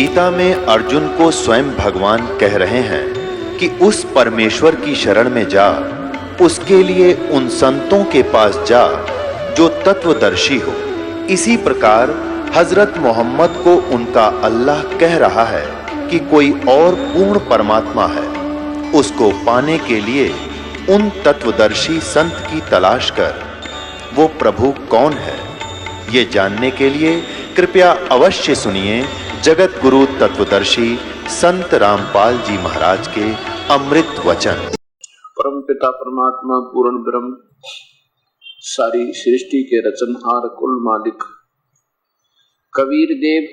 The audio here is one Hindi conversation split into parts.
गीता में अर्जुन को स्वयं भगवान कह रहे हैं कि उस परमेश्वर की शरण में जा, उसके लिए उन संतों के पास जा जो तत्वदर्शी हो। इसी प्रकार हजरत मोहम्मद को उनका अल्लाह कह रहा है कि कोई और पूर्ण परमात्मा है। उसको पाने के लिए उन तत्वदर्शी संत की तलाश कर। वो प्रभु कौन है, ये जानने के लिए कृपया अवश्य सुनिए जगत गुरु तत्वदर्शी संत रामपाल जी महाराज के अमृत वचन। परम पिता परमात्मा पूर्ण ब्रह्म, सारी सृष्टि के रचनहार कुल मालिक कबीर देव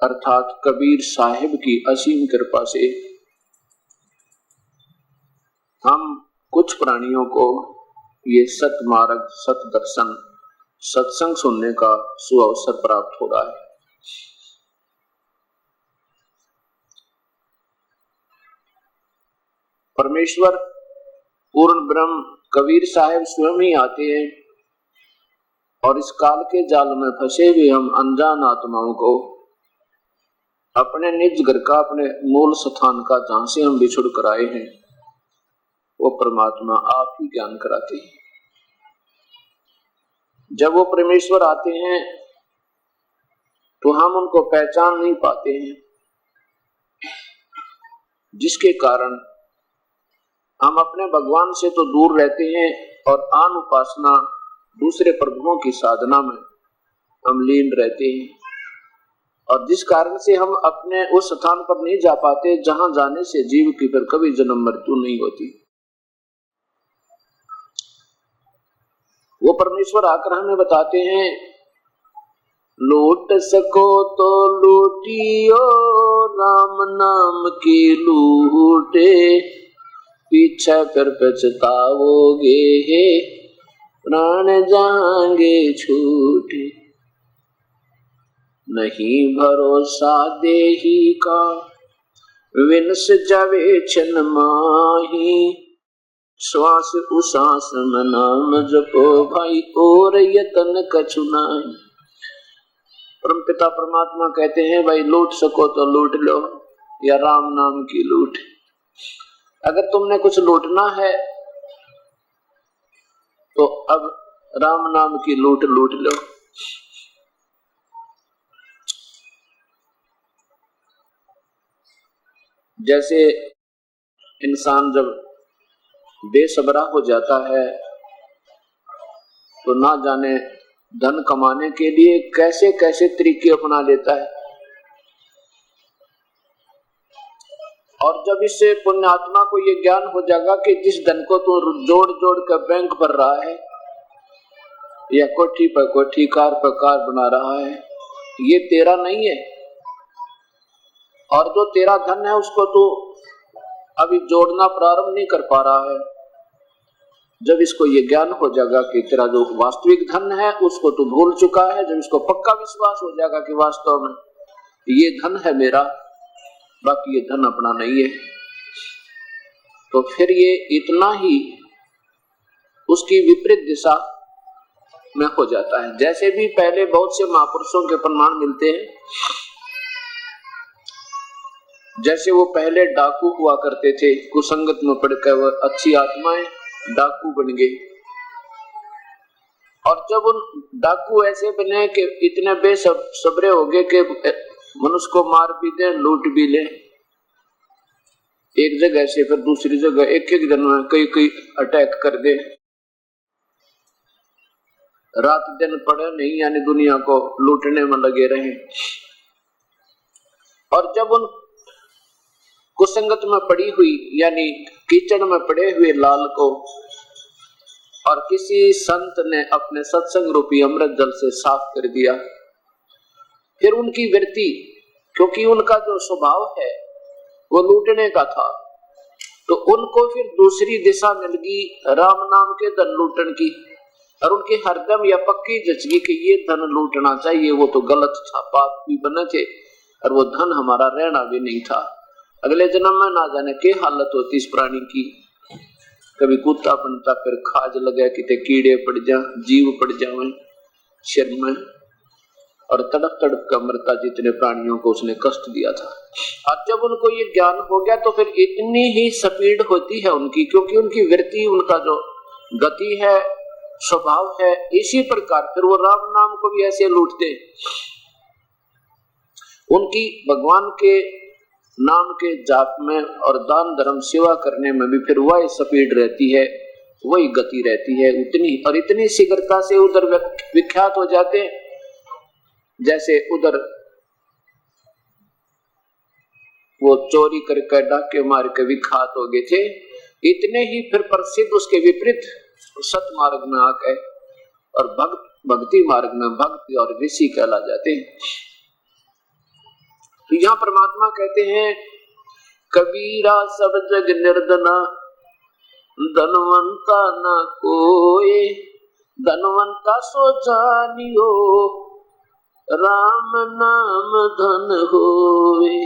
अर्थात कबीर साहिब की असीम कृपा से हम कुछ प्राणियों को ये सतमार्ग, सत दर्शन, सत्संग सुनने का सुअवसर प्राप्त हो रहा है। परमेश्वर पूर्ण ब्रह्म कबीर साहिब स्वयं ही आते हैं और इस काल के जाल में फंसे हुए हम अनजान आत्माओं को अपने निज घर का, अपने मूल स्थान का, जहां से हम बिछुड़ कर आए हैं, वो परमात्मा आप ही ज्ञान कराते हैं। जब वो परमेश्वर आते हैं तो हम उनको पहचान नहीं पाते हैं, जिसके कारण हम अपने भगवान से तो दूर रहते हैं और आन उपासना दूसरे प्रभुओं की साधना में हम लीन रहते हैं, और जिस कारण से हम अपने उस स्थान पर नहीं जा पाते जहां जाने से जीव की फिर कभी जन्म मृत्यु नहीं होती। वो परमेश्वर आकर हमें बताते हैं, लूट सको तो लूटियो राम नाम की लूटे, पीछे फिर पछताओगे प्राण जाएंगे छूटे। नहीं भरोसा देही का विनस जावे छन माही, श्वास उसास में नाम जपो भाई और यतन कछु नाही। परम पिता परमात्मा कहते हैं, भाई लूट सको तो लूट लो या राम नाम की लूट। अगर तुमने कुछ लूटना है तो अब राम नाम की लूट लूट लो। जैसे इंसान जब बेसब्रा हो जाता है तो ना जाने धन कमाने के लिए कैसे कैसे तरीके अपना लेता है, और जब इससे पुण्यात्मा को ये ज्ञान हो जाएगा कि जिस धन को तू जोड़ जोड़ कर बैंक भर रहा है या कोठी पर कोठी, कार पर कार बना रहा है, ये तेरा नहीं है, और जो तेरा धन है उसको तू अभी जोड़ना प्रारंभ नहीं कर पा रहा है। जब इसको ये ज्ञान हो जाएगा कि तेरा जो वास्तविक धन है उसको तू भूल चुका है, जब इसको पक्का विश्वास हो जाएगा कि वास्तव में ये धन है मेरा, बाकी ये धन अपना नहीं है, तो फिर ये इतना ही उसकी विपरीत दिशा में हो जाता है। जैसे भी पहले बहुत से महापुरुषों के प्रमाण मिलते हैं, जैसे वो पहले डाकू हुआ करते थे, कुसंगत में पड़कर वो अच्छी आत्माएं डाकू बन गए, और जब उन डाकू ऐसे बने कि इतने बेसब्रे हो गए कि मनुष्य को मार भी दे, लूट भी ले, एक जगह से फिर दूसरी जगह एक एक दिन में कई कई अटैक कर दे, रात दिन पड़े नहीं, यानी दुनिया को लूटने में लगे रहे। और जब उन कुसंगत में पड़ी हुई यानी कीचड़ में पड़े हुए लाल को और किसी संत ने अपने सत्संग रूपी अमृत जल से साफ कर दिया, फिर उनकी वृत्ति, क्योंकि उनका जो स्वभाव है वो लूटने का था, तो उनको फिर दूसरी दिशा मिल गई राम नाम के धन लूटन की, और उनके हरदम या पक्की जचगी कि ये धन लूटना चाहिए, वो तो गलत था, पाप भी बने थे और वो धन हमारा रहना भी नहीं था। अगले जन्म में ना जाने के हालत होती इस प्राणी की, कभी कुत्ता बनता, फिर खाज लगे, कितने कीड़े पड़ जा, जीव पड़ जावे सिर में, और तड़प तड़प कर मरता, जितने प्राणियों को उसने कष्ट दिया था। और जब उनको ये ज्ञान हो गया तो फिर इतनी ही स्पीड होती है उनकी, क्योंकि उनकी वृत्ति, उनका जो गति है, स्वभाव है, इसी प्रकार फिर वो राम नाम को भी ऐसे लूटते। उनकी भगवान के नाम के जाप में और दान धर्म सेवा करने में भी फिर वही स्पीड रहती है, वही गति रहती है उतनी, और इतनी शीघ्रता से उधर विख्यात हो जाते हैं। जैसे उधर वो चोरी करके डाके मार के विख्यात हो गए थे, इतने ही फिर प्रसिद्ध उसके विपरीत सत मार्ग में आ गए और भक्ति मार्ग में भक्ति और ऋषि कहला जाते हैं। तो यहाँ परमात्मा कहते हैं, कबीरा सब जग निर्धना, धनवंता न कोई, धनवंता सो जानियो, राम नाम धन होवे।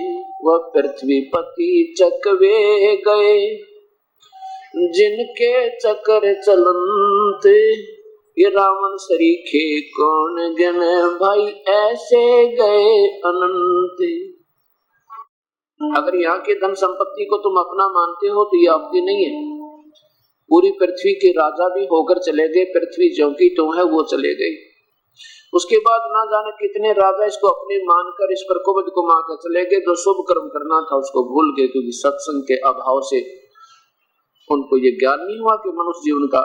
वह पृथ्वी पति चकवे गए, जिनके चक्कर चलते, ये रावण सरीखे कौन गण, भाई ऐसे गए अनंत। अगर यहाँ के धन संपत्ति को तुम अपना मानते हो तो ये आपकी नहीं है। पूरी पृथ्वी के राजा भी होकर चले गए, पृथ्वी जो की तुम है वो चले गए। उसके बाद ना जाने कितने राजा इसको अपने मानकर इस पर कुबद को मार कर चले गए। जो शुभ कर्म करना था उसको भूल गए, क्योंकि सत्संग के अभाव से उनको ये ज्ञान नहीं हुआ कि मनुष्य जीवन का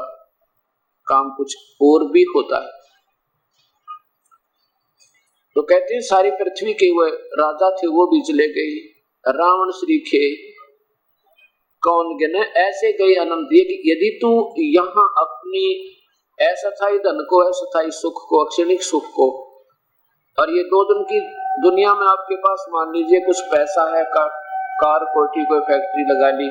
काम कुछ और भी होता है। तो कहते हैं सारी पृथ्वी के वो राजा थे वो भी चले गए, रावण श्रीखे कौन गिने, ऐसे गए अनंत। यदि तू यहाँ अपनी अस्थायी धन को, अस्थायी सुख को, अक्षणिक सुख को, और ये 2 दिन की दुनिया में आपके पास मान लीजिए कुछ पैसा है, कार कोठी कोई फैक्ट्री लगा ली,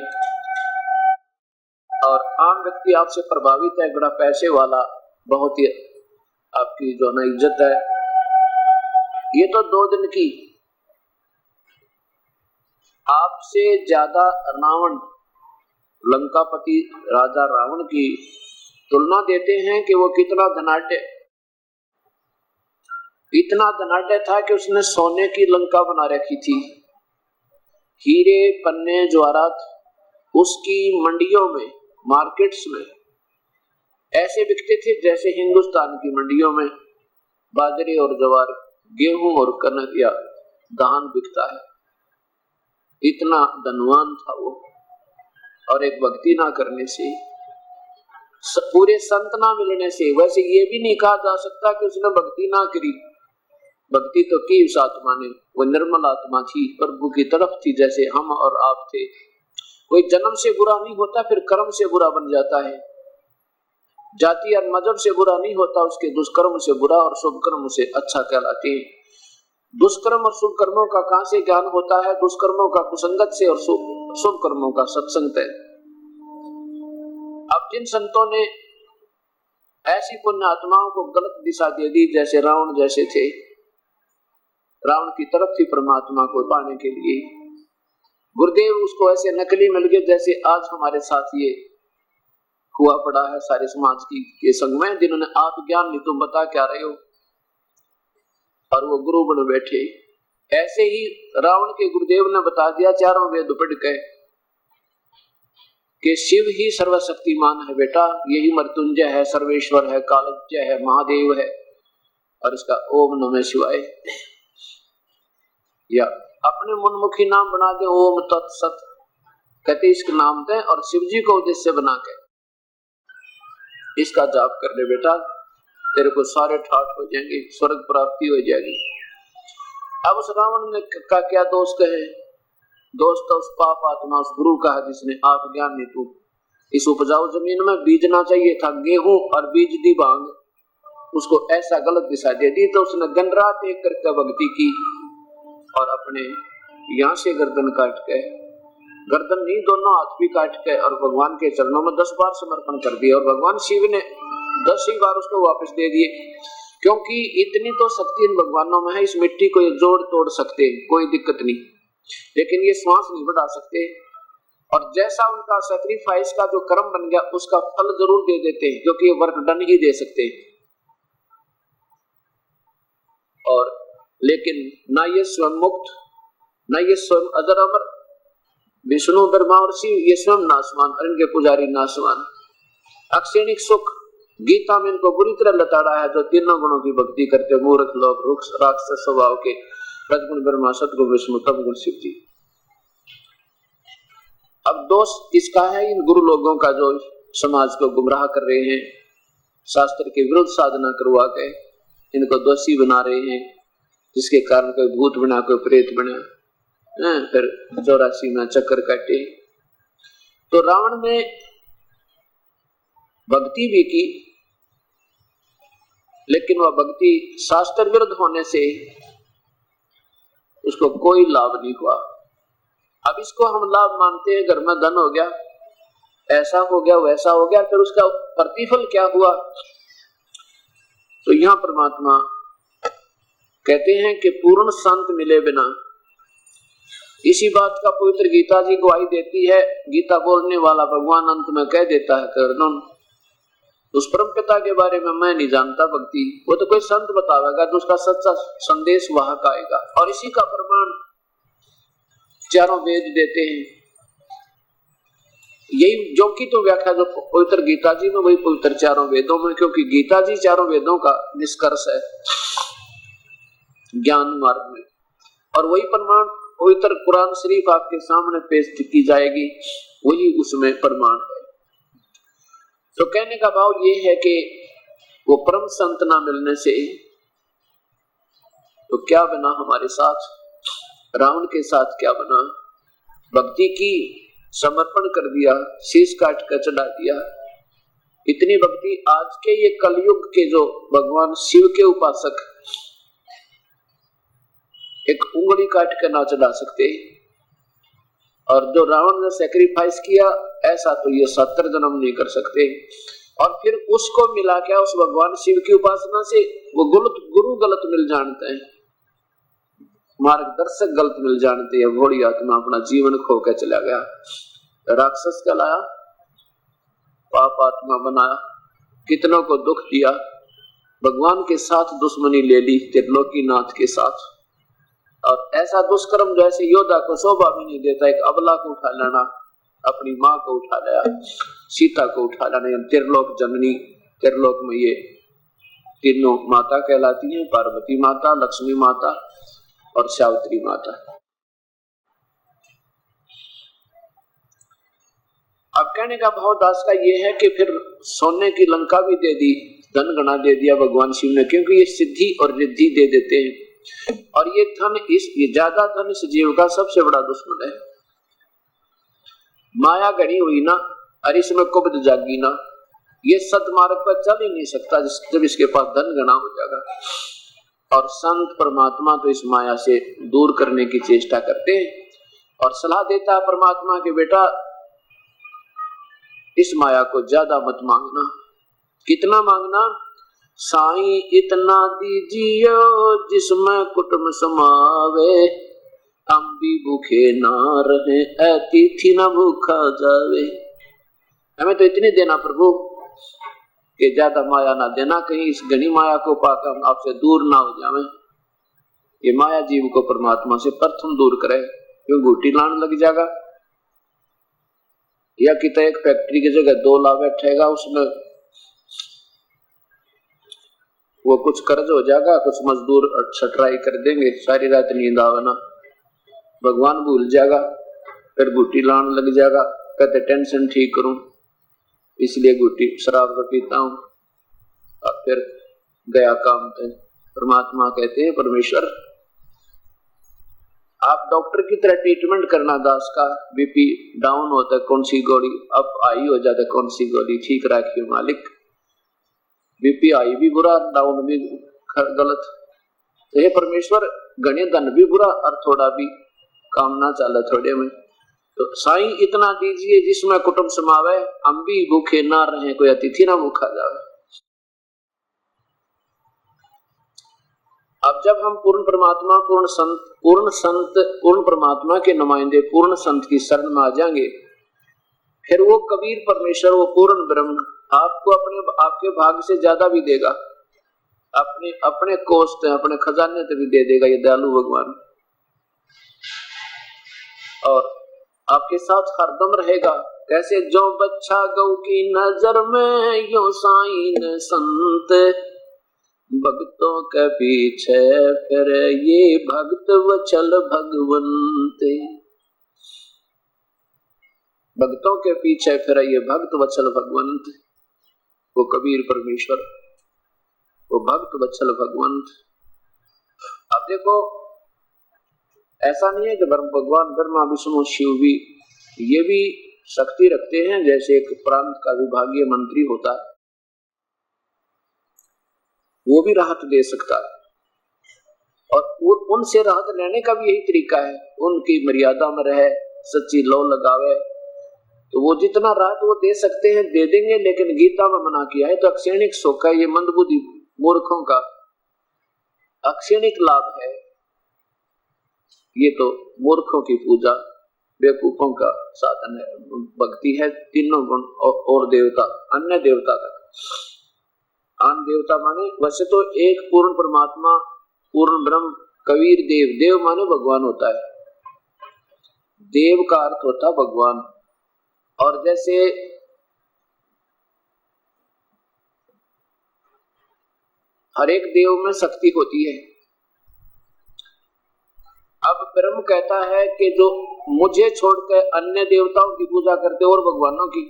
और आम व्यक्ति आपसे प्रभावित है, बड़ा पैसे वाला, बहुत ही आपकी जो ना इज्जत है, ये तो 2 दिन की। आपसे ज्यादा रावण, लंकापति राजा रावण की तुलना देते हैं कि वो कितना धनाढ्य, इतना धनाढ्य था कि उसने सोने की लंका बना रखी थी, हीरे पन्ने जवाहरात उसकी मंडियों में, मार्केट्स में ऐसे बिकते थे जैसे हिंदुस्तान की मंडियों में बाजरे और जवार, गेहूं और कनक या धान बिकता है। इतना धनवान था वो। और एक भक्ति ना करने से, पूरे संत ना मिलने से, वैसे ये भी नहीं कहा जा सकता कि उसने भक्ति ना करी, भक्ति तो की उस आत्मा ने, वो निर्मल आत्मा थी, प्रभु की तरफ थी, जैसे हम और आप थे। कोई जन्म से बुरा नहीं होता, फिर कर्म से बुरा बन जाता है। जाति और मजहब से बुरा नहीं होता, उसके दुष्कर्म से बुरा और शुभ कर्म से अच्छा कहलाते हैं। दुष्कर्म और शुभ कर्मों का कहां से ज्ञान होता है? दुष्कर्मों का कुसंगत से और शुभ कर्मों का सत्संग से। अब जिन संतों ने ऐसी पुण्य आत्माओं को गलत दिशा दे दी, जैसे रावण जैसे थे, रावण की तरफ थी परमात्मा को पाने के लिए, गुरुदेव उसको ऐसे नकली मिल गए जैसे आज हमारे साथ ये हुआ पड़ा है सारे समाज की के संग में, जिन्होंने आप ज्ञान नहीं तुम बता क्या रहे हो, और वो गुरु बन बैठे। ऐसे ही रावण के गुरुदेव ने बता दिया चारों वेद पढ़ के कि शिव ही सर्वशक्तिमान है बेटा, यही मृत्युंजय है, सर्वेश्वर है, कालज्ञ है, महादेव है, और इसका ओम नमः शिवाय या अपने मनमुखी नाम बना दे, ओम तत्सत कहते इसका नाम दें, और शिव जी को उद्देश्य बना के इसका जाप कर ले बेटा, तेरे को सारे ठाठ हो जाएंगे, स्वर्ग प्राप्ति हो जाएगी। अब उस रावण ने का क्या दोष कहे? दोष तो उस पाप आत्मा, उस गुरु का है जिसने आप ज्ञान नहीं तू इस उपजाऊ जमीन में बीजना चाहिए था गेहूं और बीज दी भांग, उसको ऐसा गलत दिशा दे दी, तो उसने दिन रात एक करके भक्ति की और अपने यहाँ से गर्दन काट के, गर्दन नहीं दोनों हाथ भी काट के, और भगवान के चरणों में 10 बार समर्पण कर दिया, और भगवान शिव ने 10 ही बार उसको वापस दे दिए, क्योंकि इतनी तो शक्ति इन भगवानों में है, इस मिट्टी को ये जोड़ तोड़ सकते, कोई दिक्कत नहीं, लेकिन ये श्वास नहीं बढ़ा सकते। और जैसा उनका सैक्रिफाइस का जो कर्म बन गया उसका फल जरूर दे देते हैं, क्योंकि ये वर्क डन ही दे सकते हैं। और लेकिन ना ये स्वयं मुक्त, ना ये स्वयं अजर अमर, विष्णु ब्रह्मा और शिव ये स्वयं नाशवान और इनके पुजारी नाशवान। अक्षणिक सुख गीता में इनको बुरी तरह लताड़ा है, जो तीनों गुणों की भक्ति करते, मूर्ख लोग, रुक्ष राक्षस स्वभाव के, रजगुण ब्रह्मा, सतगुण विष्णु, तमगुण शिव जी। अब दोष किसका है? इन गुरु लोगों का, जो समाज को गुमराह कर रहे हैं, शास्त्र के विरुद्ध साधना करवा के इनको दोषी बना रहे हैं, जिसके कारण कोई भूत बना, कोई प्रेत बना, फिर 84 में चक्कर काटे। तो रावण ने भक्ति भी की, लेकिन वह भक्ति शास्त्र विरुद्ध होने से उसको कोई लाभ नहीं हुआ। अब इसको हम लाभ मानते हैं, घर में धन हो गया, ऐसा हो गया, वैसा हो गया, फिर उसका प्रतिफल क्या हुआ? तो यहां परमात्मा कहते हैं कि पूर्ण संत मिले बिना, इसी बात का पवित्र गीता जी गवाही देती है। गीता बोलने वाला भगवान अंत में कह देता है, कर्णन उस परम पिता के बारे में मैं नहीं जानता भक्ति, वो तो कोई संत बतावेगा जो उसका सच्चा संदेश वाहक आएगा। और इसी का प्रमाण चारों वेद देते हैं। यही जो की तो व्याख्या जो पवित्र गीता जी में, वही पवित्र चारों वेदों में, क्योंकि गीता जी चारों वेदों का निष्कर्ष है ज्ञान मार्ग में। और वही प्रमाण पवित्र कुरान शरीफ आपके सामने पेश की जाएगी, वही उसमें प्रमाण है। तो कहने का भाव ये है कि वो परम संत ना मिलने से तो क्या बना हमारे साथ, रावण के साथ क्या बना? भक्ति की, समर्पण कर दिया, शीश काट कर चढ़ा दिया। इतनी भक्ति आज के ये कलयुग के जो भगवान शिव के उपासक एक उंगली काट कर ना चढ़ा सकते, और जो रावण ने सैक्रिफाइस किया, ऐसा तो ये 70 जन्म नहीं कर सकते। और फिर उसको मिला क्या उस भगवान शिव की उपासना से? वो गुरु गलत मिल जानते हैं, मार्गदर्शक गलत मिल जानते हैं। घोड़ी आत्मा अपना जीवन खो के चला गया, राक्षस कहलाया, पाप आत्मा बनाया, कितनों को दुख दिया, भगवान के साथ दुश्मनी ले ली, त्रिलोकीनाथ के साथ। और ऐसा दुष्कर्म जैसे योद्धा को शोभा भी नहीं देता, एक अबला को उठा लेना, अपनी माँ को उठा लिया, सीता को उठा लेना, त्रिलोक जननी, त्रिलोक में ये तीनों माता कहलाती हैं, पार्वती माता, लक्ष्मी माता और सावित्री माता। अब कहने का भाव दास का ये है कि फिर सोने की लंका भी दे दी, धन गणा दे दिया भगवान शिव ने, क्योंकि ये सिद्धि और रिद्धि दे देते हैं। और ये धन, ये ज्यादा धन इस जीव का सबसे बड़ा दुश्मन है। माया गढ़ी हुई ना, और इसमें कुब्द जागी ना, ये सदमार्ग पर चल ही नहीं सकता जब इसके पास धन गणा हो जाएगा। और संत परमात्मा तो इस माया से दूर करने की चेष्टा करते हैं, और सलाह देता है परमात्मा के बेटा इस माया को ज्यादा मत मांगना। कितना मांगना? साईं इतना दीजियो जिसमें कुटुंब समावे, हम भी भूखे ना रहे, अतिथि न भूखा जावे। हमें तो इतनी देना प्रभु कि ज्यादा माया ना देना, कहीं इस घनी माया को पाकर हम आपसे दूर ना हो जावे। ये माया जीव को परमात्मा से प्रथम दूर करे, क्यों घूटी लाने लग जाएगा। या कि एक फैक्ट्री की जगह 2 ला बैठेगा, उसमें वो कुछ कर्ज हो जाएगा, कुछ मजदूर छटराई कर देंगे, सारी रात नींद आवे ना, भगवान भूल जाएगा, फिर घुट्टी लाने लग जाएगा, कहते टेंशन ठीक करूं इसलिए घुट्टी शराब का पीता हूं, और फिर गया काम थे। परमात्मा कहते हैं परमेश्वर आप डॉक्टर की तरह ट्रीटमेंट करना दास का। बीपी डाउन होता है कौन सी गोली, अप आई हो जाता है कौन सी गोली, ठीक रखिए मालिक। बीपी आई भी बुरा, डाउन भी गलत, तो ये परमेश्वर गणे धन भी बुरा और थोड़ा भी काम ना चले थोड़े में। तो साईं इतना दीजिए जिसमें कुटुंब समावे, हम भी भूखे ना रहे, कोई अतिथि ना भूखा जावे। अब जब हम पूर्ण परमात्मा, पूर्ण परमात्मा के नुमाइंदे, पूर्ण संत की शरण में आ जाएंगे, फिर वो कबीर परमेश्वर, वो पूर्ण ब्रह्म आपको आपके भाग से ज्यादा भी देगा। अपने अपने कोष्ठ अपने खजाने से भी दे देगा ये दयालु भगवान, और आपके साथ हरदम रहेगा। कैसे जो बच्चा गौ की नजर में यो साईं संत, भक्तों के पीछे फिर ये भक्त वचल भगवंत, भक्तों के पीछे फिर ये भक्त वचल भगवंत, वो कबीर परमेश्वर, वो भक्त वचल भगवंत। अब देखो ऐसा नहीं है कि भगवान ब्रह्मा विष्णु शिव भी ये भी शक्ति रखते हैं, जैसे एक प्रांत का विभागीय मंत्री होता है वो भी राहत दे सकता है, और उनसे राहत लेने का भी यही तरीका है, उनकी मर्यादा में रहे, सच्ची लौ लगावे, तो वो जितना राहत वो दे सकते हैं दे देंगे। लेकिन गीता में मना किया है तो अक्षणिक सुख है, ये मंदबुद्धि मूर्खों का अक्षणिक लाभ है, ये तो मूर्खों की पूजा बेवकूफों का साधन है। भक्ति है तीनों गुण और देवता, अन्य देवता तक, आन देवता माने वैसे तो एक पूर्ण परमात्मा पूर्ण ब्रह्म कबीर देव, देव माने भगवान होता है, देव का अर्थ होता है भगवान। और जैसे हर एक देव में शक्ति होती है, अब ब्रह्म कहता है कि जो मुझे छोड़कर अन्य देवताओं की पूजा करते और भगवानों की,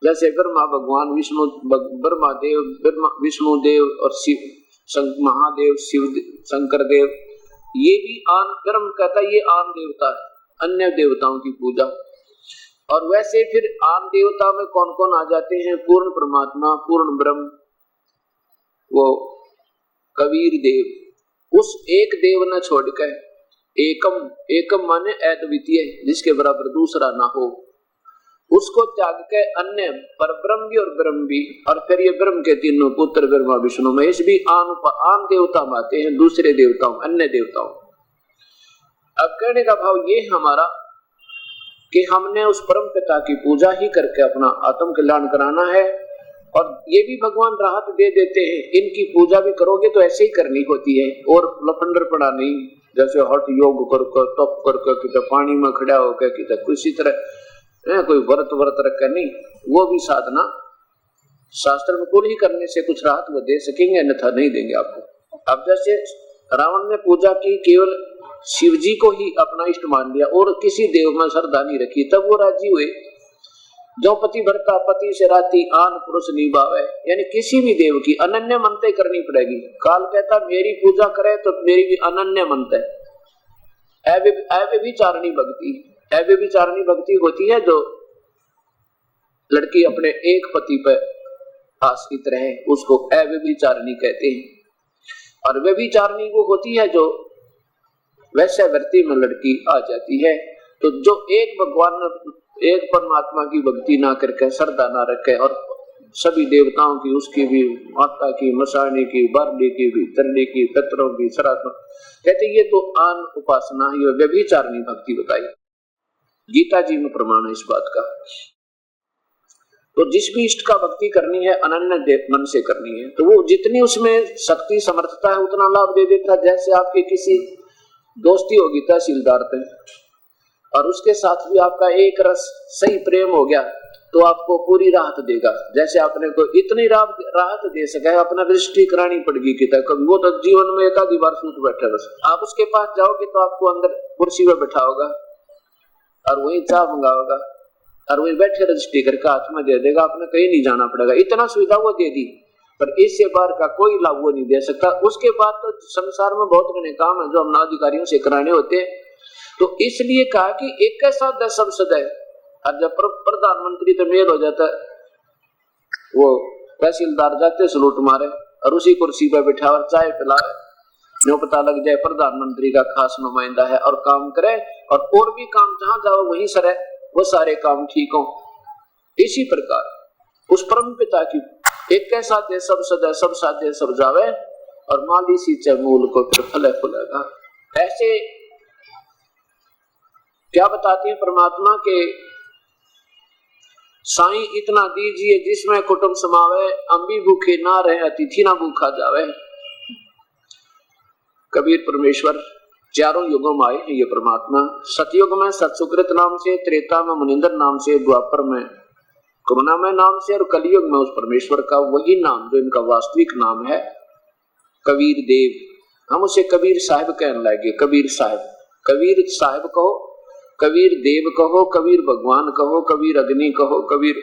जैसे ब्रह्मा भगवान विष्णु, ब्रह्मा देव, विष्णु देव और शिव महादेव, शिव शंकर देव, ये भी आन, ब्रह्म कहता है ये आन देवता है, अन्य देवताओं की पूजा। और वैसे फिर आन देवता में कौन कौन आ जाते हैं? पूर्ण परमात्मा, पूर्ण ब्रह्म, वो कबीर देव, उस एक देव न छोड़कर एकम, एकम माने अद्वितीय, जिसके बराबर दूसरा ना हो, उसको त्याग के अन्य पर ब्रह्म भी और ब्रह्म भी, और फिर ये ब्रह्म के तीनों पुत्र ब्रह्मा विष्णु महेश भी आन देवता में आते हैं, दूसरे देवताओं अन्य देवताओं। अब कहने का भाव ये हमारा कि हमने उस परम पिता की पूजा ही करके अपना आत्म कल्याण कराना है, और ये भी भगवान राहत दे देते हैं, इनकी पूजा भी करोगे तो ऐसे ही करनी होती है, और लफंडर पड़ा नहीं, जैसे हठ योग करके तप करके कितना पानी में खड़ा होकर कितना किसी तरह कोई व्रत रख कर नहीं, वो भी साधना शास्त्र में पूरी करने से कुछ राहत वो दे सकेंगे, अन्यथा नहीं देंगे आपको। अब जैसे रावण ने पूजा की, केवल शिव जी को ही अपना इष्ट मान लिया और किसी देव में श्रद्धा नहीं रखी, तब वो राजी हुए। जो पति भरता पति से राती आन पुरुष निभावे, यानी किसी भी देव की अनन्य मनते करनी पड़ेगी। काल कहता मेरी पूजा करे तो मेरी भी अनन्य मनते। अव्यभिचारिणी भक्ति, अव्यभिचारिणी भक्ति होती है जो लड़की अपने एक पति पर आश्रित रहे, उसको अव्यभिचारिणी कहते हैं। और व्यभिचारिणी वो होती है जो वैसे वृत्ति में लड़की आ जाती है। तो जो एक भगवान एक परमात्मा की भक्ति ना करके, श्रद्धा ना रखे, और सभी देवताओं की, उसकी भी, माता की, मसाणी की, बारडी की भी, तरली की, पितरों की, श्राद्ध, कहते ये तो आन उपासना ही व्यभिचारिणी भक्ति बताई। गीता जी में प्रमाण है इस बात का। तो जिस भी इष्ट का भक्ति करनी है अनन्य मन से करनी है, तो वो जितनी उसमें शक्ति समर्थता है उतना लाभ दे देता है। जैसे आपके किसी दोस्ती होगी तहसीलदार पे, और उसके साथ भी आपका एक रस सही प्रेम हो गया, तो आपको पूरी राहत देगा। जैसे आपने को इतनी राहत दे सके, अपना रजिस्ट्री करानी पड़ेगी कि कभी वो तो जीवन में एक आधी बार सूत बैठे, बस आप उसके पास जाओगे तो आपको अंदर कुर्सी में बैठा होगा और वही चाय मंगाओगा और वही बैठे रजिस्ट्री करके हाथ में दे देगा, आपने कहीं नहीं जाना पड़ेगा। इतना सुविधा वो दे दी, पर इससे बाहर का कोई लाभ वो नहीं दे सकता। उसके बाद तो संसार में बहुत घने काम है जो हम अधिकारियों से कराने होते हैं। तो इसलिए कहा कि एक के साथ सब सदैव, और जब प्रधानमंत्री तो मेल हो जाता है, वो तहसीलदार जाते सलूट मारे और उसी कुर्सी पर बैठा और चाय पिलाए, जो पता लग जाए प्रधानमंत्री का खास नुमाइंदा है, और काम करे, और भी काम जहां जाओ वहीं सर है, वो सारे काम ठीक हो। इसी प्रकार उस परम पिता की एक के साथ सब सदैव, सब साथे सब जावे, और माली सींचे मूल को फिर फले फूलेगा। ऐसे क्या बताते हैं परमात्मा के साईं इतना दीजिए जिसमें कुटुंब समावे, अम्बी भूखे ना रहे अतिथि ना भूखा जावे। कबीर परमेश्वर चारों युगों में आए हैं। ये परमात्मा सतयुग में सतसुकृत नाम से, त्रेता में मुनिंदर नाम से, द्वापर में करुणामय नाम से और कलयुग में उस परमेश्वर का वही नाम जो इनका वास्तविक नाम है, कबीर देव। हम उसे कबीर साहिब कहने लगे। कबीर साहिब, कबीर साहिब कहो, कबीर देव कहो, कबीर भगवान कहो, कबीर अग्नि कहो, कबीर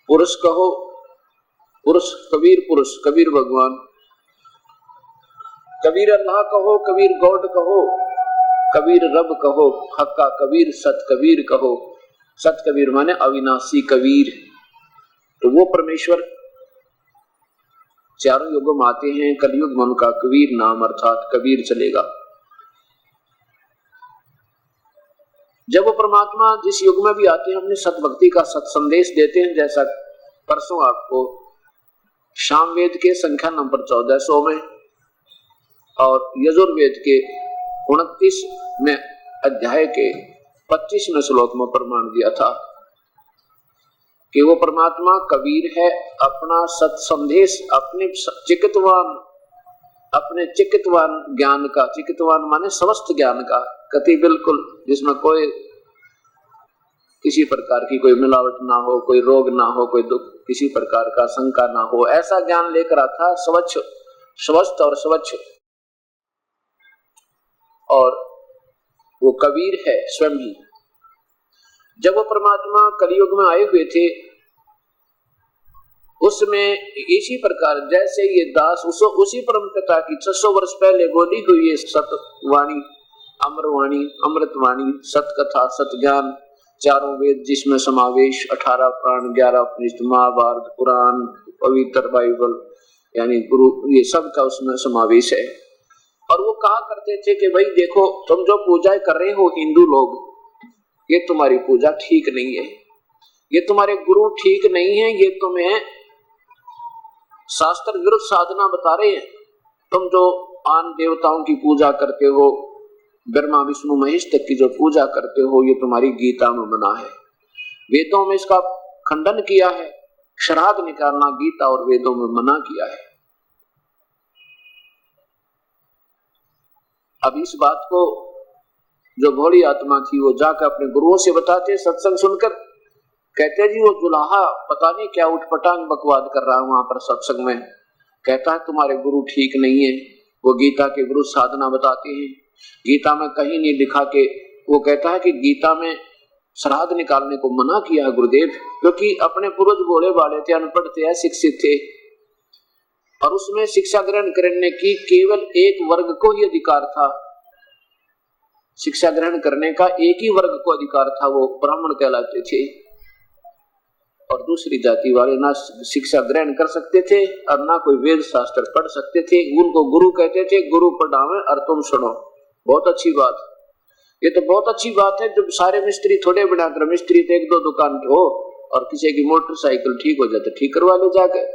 पुरुष कहो, पुरुष कबीर पुरुष, कबीर भगवान, कबीर अल्लाह कहो, कबीर गॉड कहो, कबीर रब कहो, हक्का कबीर सत कबीर कहो। सत कबीर माने अविनाशी कबीर। तो वो परमेश्वर चारों युगों में आते हैं। कलयुग में उनका कबीर नाम अर्थात कबीर चलेगा। जब वो परमात्मा जिस युग में भी आते हैं अपने सत भक्ति का सत संदेश देते हैं। जैसा परसों आपको सामवेद के संख्या नंबर 1400 में और यजुर्वेद के 29 में अध्याय के 25वें श्लोक में प्रमाण दिया था कि वो परमात्मा कबीर है। अपना सत संदेश अपने चिकित्वान ज्ञान का, चिकित्वान माने समस्त ज्ञान का, कति बिल्कुल जिसमें कोई किसी प्रकार की कोई मिलावट ना हो, कोई रोग ना हो, कोई दुख किसी प्रकार का शंका ना हो, ऐसा ज्ञान लेकर आता स्वच्छ स्वस्थ और स्वच्छ। और वो कबीर है स्वयं ही। जब वो परमात्मा कलयुग में आए हुए थे उसमें इसी प्रकार जैसे ये दास उसी परम पिता की 600 वर्ष पहले बोली हुई है सतवाणी, अमरवाणी, अमृतवाणी, सतकथा, सतज्ञान, चारों वेद जिसमें समावेश, 18 प्राण, 11 उपनिषद, महाभारत, पुराण, पवित्र बाइबल यानी गुरु, ये सब का उसमें समावेश है। और वो कहा करते थे कि भाई देखो तुम जो पूजा कर रहे हो हिंदू लोग, ये तुम्हारी पूजा ठीक नहीं है, ये तुम्हारे गुरु ठीक नहीं है, ये तुम्हें शास्त्र विरुद्ध साधना बता रहे हैं। तुम जो आन देवताओं की पूजा करते हो, ब्रह्मा विष्णु महेश तक की जो पूजा करते हो, ये तुम्हारी गीता में मना है। वेदों में इसका खंडन किया है। श्राद्ध निकालना गीता और वेदों में मना किया है। अब इस बात को जो भोली आत्मा थी वो जाकर अपने गुरुओं से बताते, सत्संग सुनकर कहते जी वो जुलाहा पता नहीं क्या उठपटांग बकवाद कर रहा है वहां पर सत्संग में। कहता है तुम्हारे गुरु ठीक नहीं है, वो गीता के गुरु साधना बताते हैं, गीता में कहीं नहीं लिखा के, वो कहता है कि गीता में श्राद्ध निकालने को मना किया है गुरुदेव, क्योंकि अपने पूर्वज भोले वाले थे, अनपढ़ थे, अशिक्षित थे और उसमें शिक्षा ग्रहण करने की केवल एक वर्ग को ही अधिकार था। शिक्षा ग्रहण करने का एक ही वर्ग को अधिकार था, वो ब्राह्मण कहलाते थे और दूसरी जाति वाले ना शिक्षा ग्रहण कर सकते थे और ना कोई वेद शास्त्र पढ़ सकते थे। उनको गुरु कहते थे, गुरु पढ़ावे और तुम सुनो। बहुत अच्छी बात, ये तो बहुत अच्छी बात है। जब सारे मिस्त्री थोड़े बनाकर, मिस्त्री तो 1-2 दुकान के हो और किसी की मोटरसाइकिल ठीक हो जाए तो ठीक करवा ले जाकर।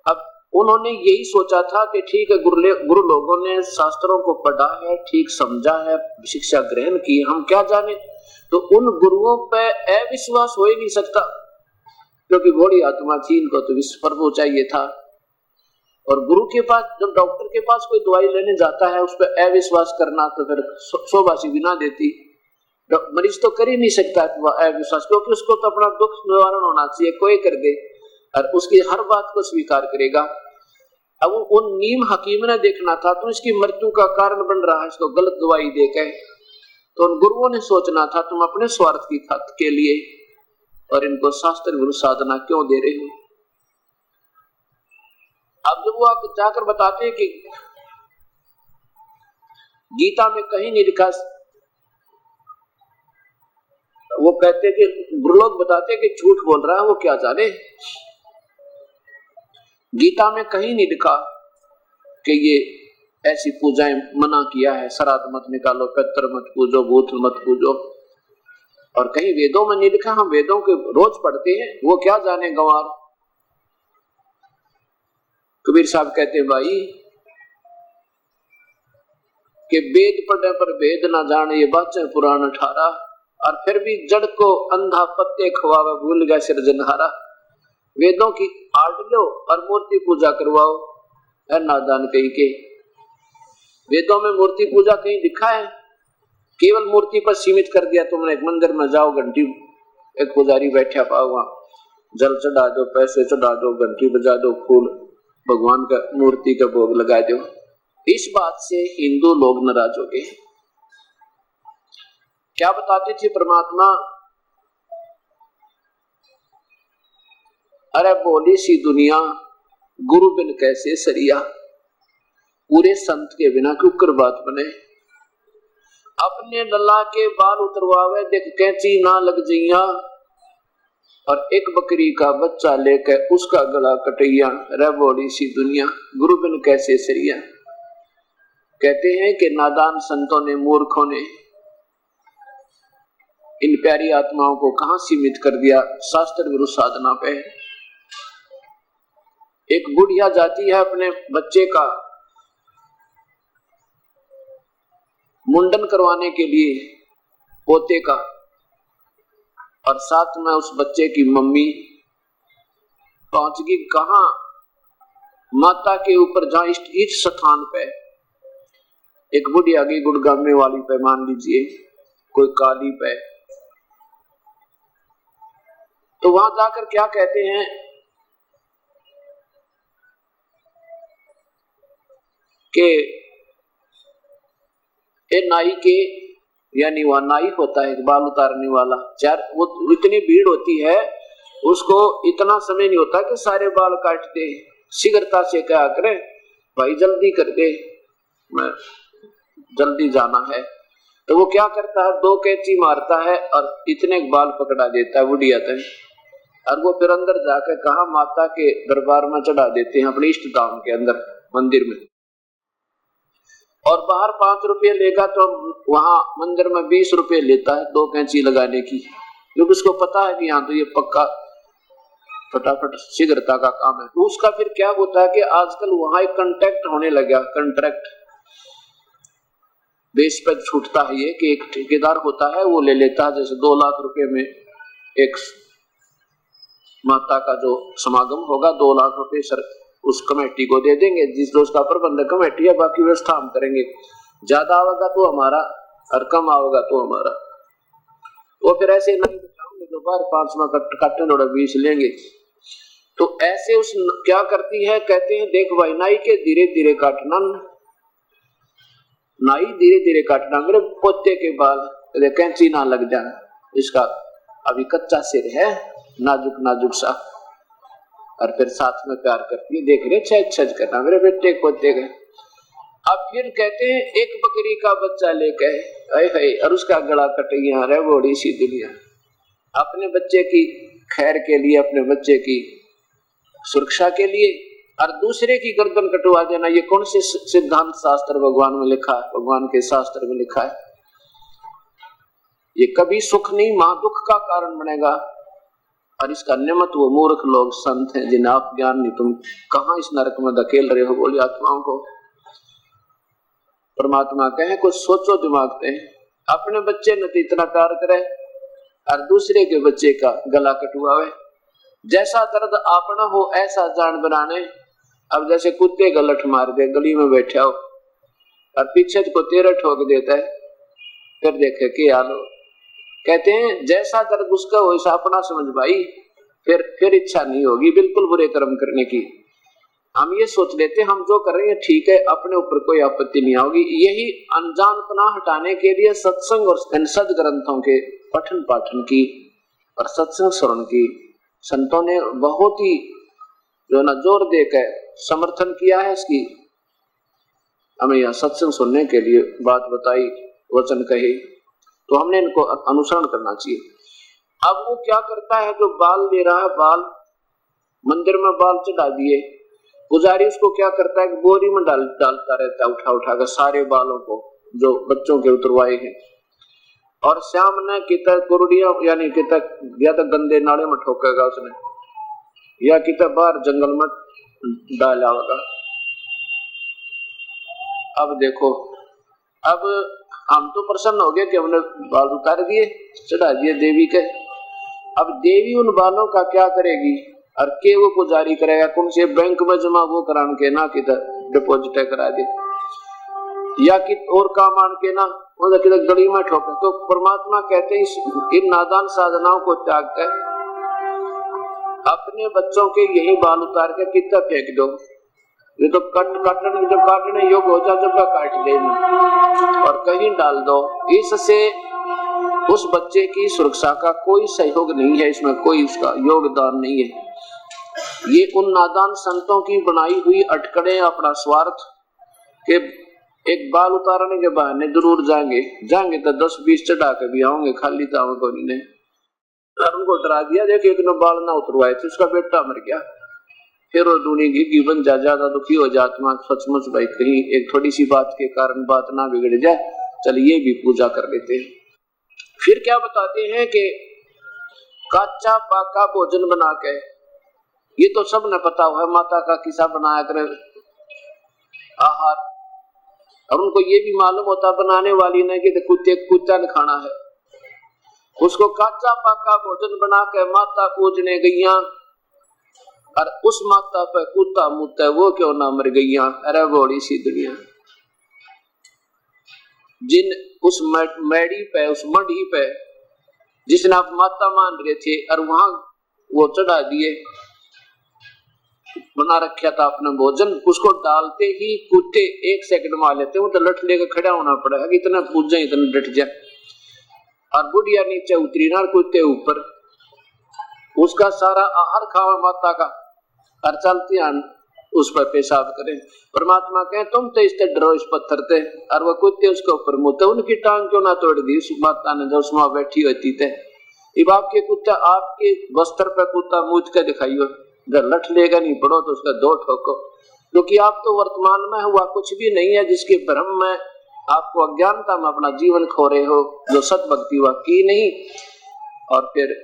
अब उन्होंने यही सोचा था कि ठीक है गुरु लोगों ने शास्त्रों को पढ़ा है, ठीक समझा है, शिक्षा ग्रहण की, हम क्या जाने। तो उन गुरुओं पे अविश्वास हो ही नहीं सकता, क्योंकि भोली आत्मा थी, इनको तो विश्व चाहिए था। और गुरु के पास, जब डॉक्टर के पास कोई दवाई लेने जाता है उस पर अविश्वास करना तो फिर शोभासी भी ना देती। मरीज तो कर ही नहीं सकता अविश्वास, क्योंकि उसको तो अपना दुख निवारण होना चाहिए, कोई कर दे और उसकी हर बात को स्वीकार करेगा। अब उन नीम हकीम ने देखना था तो इसकी मृत्यु का कारण बन रहा है, इसको गलत दवाई देकर। तो उन गुरुओं ने सोचना था तुम अपने स्वार्थ की खातिर के लिए और इनको शास्त्र विरुद्ध साधना क्यों दे रहे हो। अब जब वो आप जाकर बताते हैं कि गीता में कहीं नहीं लिखा, वो कहते कि गुरु लोग बताते कि झूठ बोल रहा है, वो क्या जाने। गीता में कहीं नहीं लिखा कि ये ऐसी पूजाएं मना किया है, श्राद्ध मत निकालो, पितर मत पूजो, भूत मत पूजो। और कहीं वेदों में नहीं लिखा, हम वेदों के रोज पढ़ते हैं, वो क्या जाने गंवार। कबीर साहब कहते हैं भाई कि वेद पढ़ने पर भेद ना जाने, ये बातें पुराण 18। और फिर भी जड़ को अंधा पत्ते खवावे, भूल गया सिरजनहारा। वेदों की आड़ लो और मूर्ति पूजा करवाओ, है नादान कहीं के। वेदों में मूर्ति पूजा कहीं लिखा है? केवल मूर्ति पर सीमित कर दिया तुमने। एक मंदिर में जाओ, घंटी, एक पुजारी बैठा पाओ, वहां जल चढ़ा दो, पैसे चढ़ा दो, घंटी बजा दो, फूल भगवान का मूर्ति का भोग लगा दो। इस बात से हिंदू लोग नाराज हो गए। क्या बताते थे परमात्मा? अरे बोली सी दुनिया, गुरु बिन कैसे सरिया, पूरे संत के बिना क्यों कर बात बने। अपने लल्ला के बाल उतरवावे, देख कैंची ना लग जइया, और एक बकरी का बच्चा लेकर उसका गला कटैया। रे बोली सी दुनिया, गुरु बिन कैसे सरिया। कहते हैं कि नादान संतों ने, मूर्खों ने इन प्यारी आत्माओं को कहां सीमित कर दिया शास्त्र विरुद्ध साधना पे। एक बुढ़िया जाती है अपने बच्चे का मुंडन करवाने के लिए, पोते का, और साथ में उस बच्चे की मम्मी पहुंच गई कहां? माता के ऊपर, जहां इष्ट स्थान पे। एक बुढ़िया गई गुड़गामे वाली पे, मान लीजिए कोई काली पे, तो वहां जाकर क्या कहते हैं कि ए नाई के, यानी वह नाई होता है बाल उतारने वाला, चार वो इतनी भीड़ होती है, उसको इतना समय नहीं होता कि सारे बाल काट दे। शीघ्रता से क्या करे, भाई जल्दी कर दे, मैं जल्दी जाना है। तो वो क्या करता है, 2 कैंची मारता है और इतने बाल पकड़ा देता है बुढ़िया तक, और वो फिर अंदर जाकर कहा माता के दरबार में चढ़ा देते हैं, अपने इष्ट धाम के अंदर मंदिर में। और बाहर 5 रुपये लेगा तो वहां मंदिर में 20 रुपये लेता है 2 कैंची लगाने की, क्योंकि उसको पता है कि यहाँ तो ये पक्का फटाफट शीघ्रता का काम है। तो उसका फिर क्या होता है कि आजकल वहां एक कॉन्ट्रैक्ट होने लगा, कॉन्ट्रैक्ट बेस पर छूटता है ये कि एक ठेकेदार होता है, वो ले लेता है, जैसे 2 लाख रुपए में एक माता का जो समागम होगा, 2 लाख रुपए सर उस कमेटी को दे देंगे, जिस दोस्त का प्रबंधक कमेटी है, बाकी व्यवस्था हम करेंगे, ज्यादा आवेगा तो हमारा और कम आवेगा तो हमारा। वो फिर ऐसे नहीं बिठाओगे, दोबारा 5 में काटने थोड़ा 20 लेंगे। तो ऐसे उस क्या करती है, कहते हैं देख भाई नाई के धीरे धीरे काटना, नाई धीरे धीरे काटना, मेरे पोते के बाल कैंची ना लग जाए, इसका अभी कच्चा सिर है, नाजुक नाजुक सा। और फिर साथ में प्यार करती है, देख रहे छज छज करना मेरे बेटे पोते के। अब फिर कहते हैं एक बकरी का बच्चा लेके और उसका गला कटैया, रे बड़ी सी दुनिया। अपने बच्चे की खैर के लिए, अपने बच्चे की सुरक्षा के लिए, और दूसरे की गर्दन कटवा देना, ये कौन से सिद्धांत शास्त्र भगवान में लिखा है? भगवान के शास्त्र में लिखा है। ये कभी सुख नहीं, मां दुख का कारण बनेगा। और इसका निमित्त वो मूर्ख लोग संत हैं जिन्हें आप ज्ञान नहीं, तुम कहां इस नरक में धकेल रहे हो बोली आत्माओं को। परमात्मा कहे कुछ सोचो दिमाग पे, अपने बच्चे ने तो इतना प्यार करे और दूसरे के बच्चे का गला कटवावे। जैसा दर्द अपना हो ऐसा जान बनाने। अब जैसे कुत्ते का लठ मार दे, गली में बैठा हो और पीछे को तेरा ठोक देता है, फिर देखे कि हाल हो। कहते हैं जैसा दर्द उसका हो ऐसा अपना समझ भाई, फिर इच्छा नहीं होगी बिल्कुल बुरे कर्म करने की। हम ये सोच लेते हम जो कर रहे हैं ठीक है, अपने ऊपर कोई आपत्ति नहीं होगी। यही अनजानपना हटाने के लिए सत्संग और सद ग्रंथों के पठन पाठन की और सत्संग श्रवण की संतों ने बहुत ही जो ना जोर देकर समर्थन किया है। इसकी हमें यह सत्संग सुनने के लिए बात बताई, वचन कहे, तो हमने इनको अनुसरण करना चाहिए। अब वो क्या करता है, जो बाल ले रहा है, बाल मंदिर में बाल चढ़ा दिए, पुजारी उसको क्या करता है कि बोरी में डालता रहता है, उठा उठा कर सारे बालों को जो बच्चों के उतरवाए हैं। और शाम ने कितना कुरडिया यानी कितना या तो गंदे नाले में ठोकेगा उसने, या कितना बाहर जंगल में डाला होगा। अब देखो, अब हम तो प्रसन्न हो गए कि हमने बाल उतार दिए, चढ़ा दिए देवी के। अब देवी उन बालों का क्या करेगी और के वो पुजारी करेगा, कौन से बैंक में जमा वो करान के ना किधर डिपॉजिट करा दे या कि और काम आन के ना मतलब किधर गली में ठोके। तो परमात्मा कहते हैं इन नादान साधनाओं को त्याग कर अपने बच्चों के यही बाल उतार के कितना फेंक दो, ये तो काटने योग हो जा जब काट देना और कहीं डाल दो। इससे उस बच्चे की सुरक्षा का कोई सहयोग नहीं है, इसमें कोई उसका योगदान नहीं है। ये उन नादान संतों की बनाई हुई अटकड़े अपना स्वार्थ के एक बाल उतारने के बहाने जरूर जाएंगे तो 10-20 चढ़ा के भी आओगे, खाली तो को नहीं उनको डरा दिया। देखिए एक बाल ना उतरवाए थे, उसका बेटा मर गया, फिर वो दूनी घी बन जा, ज्यादा दुखी हो जा आत्मा। सचमुच भाई कहीं एक थोड़ी सी बात के कारण बात ना बिगड़ जाए, चलिए भी पूजा कर लेते हैं। फिर क्या बताते हैं कि कच्चा पाका भोजन बना के, ये तो सब ने पता हुआ है, माता का किस्सा बनाया करे आहार, और उनको ये भी मालूम होता बनाने वाली ने कि कुत्ता ने खाना है, उसको कच्चा पाका भोजन बना के माता पूजने गईया और उस माता पे कुत्ता मुत्ता वो क्यों ना मर गईया। अरे बड़ी सी दुनिया, जिन उस मैडी पे उस मढ़ी पे जिसने आप माता मान रहे थे और वहां वो चढ़ा दिए बना रखा था अपना भोजन, उसको डालते ही कुत्ते 1 सेकंड में आ लेते, वो तो लठ लेकर खड़ा होना पड़ेगा, इतना पूजा इतना डट जाए। और बुढ़िया नीचे उतरी ना, कुत्ते ऊपर, उसका सारा आहार खावा माता का और चलती उस पर पेशाब करें। परमात्मा कहे तुम तो इससे डरो इस पत्थर से, और वो कुत्ते उसके ऊपर मुँहते, उनकी टांग क्यों ना तोड़ दी उस माता ने जो उसमें बैठी होती थे। अब आपके कुत्ता आपके वस्त्र पर कुत्ता मुझ के दिखाइयो, अगर लठ लेगा नहीं पड़ो तो उसका 2 ठोको, क्योंकि आप तो वर्तमान में हुआ कुछ भी नहीं है, जिसके भ्रम में आपको अज्ञानता में अपना जीवन खो रहे हो, जो सत भक्ति हुआ की नहीं, और फिर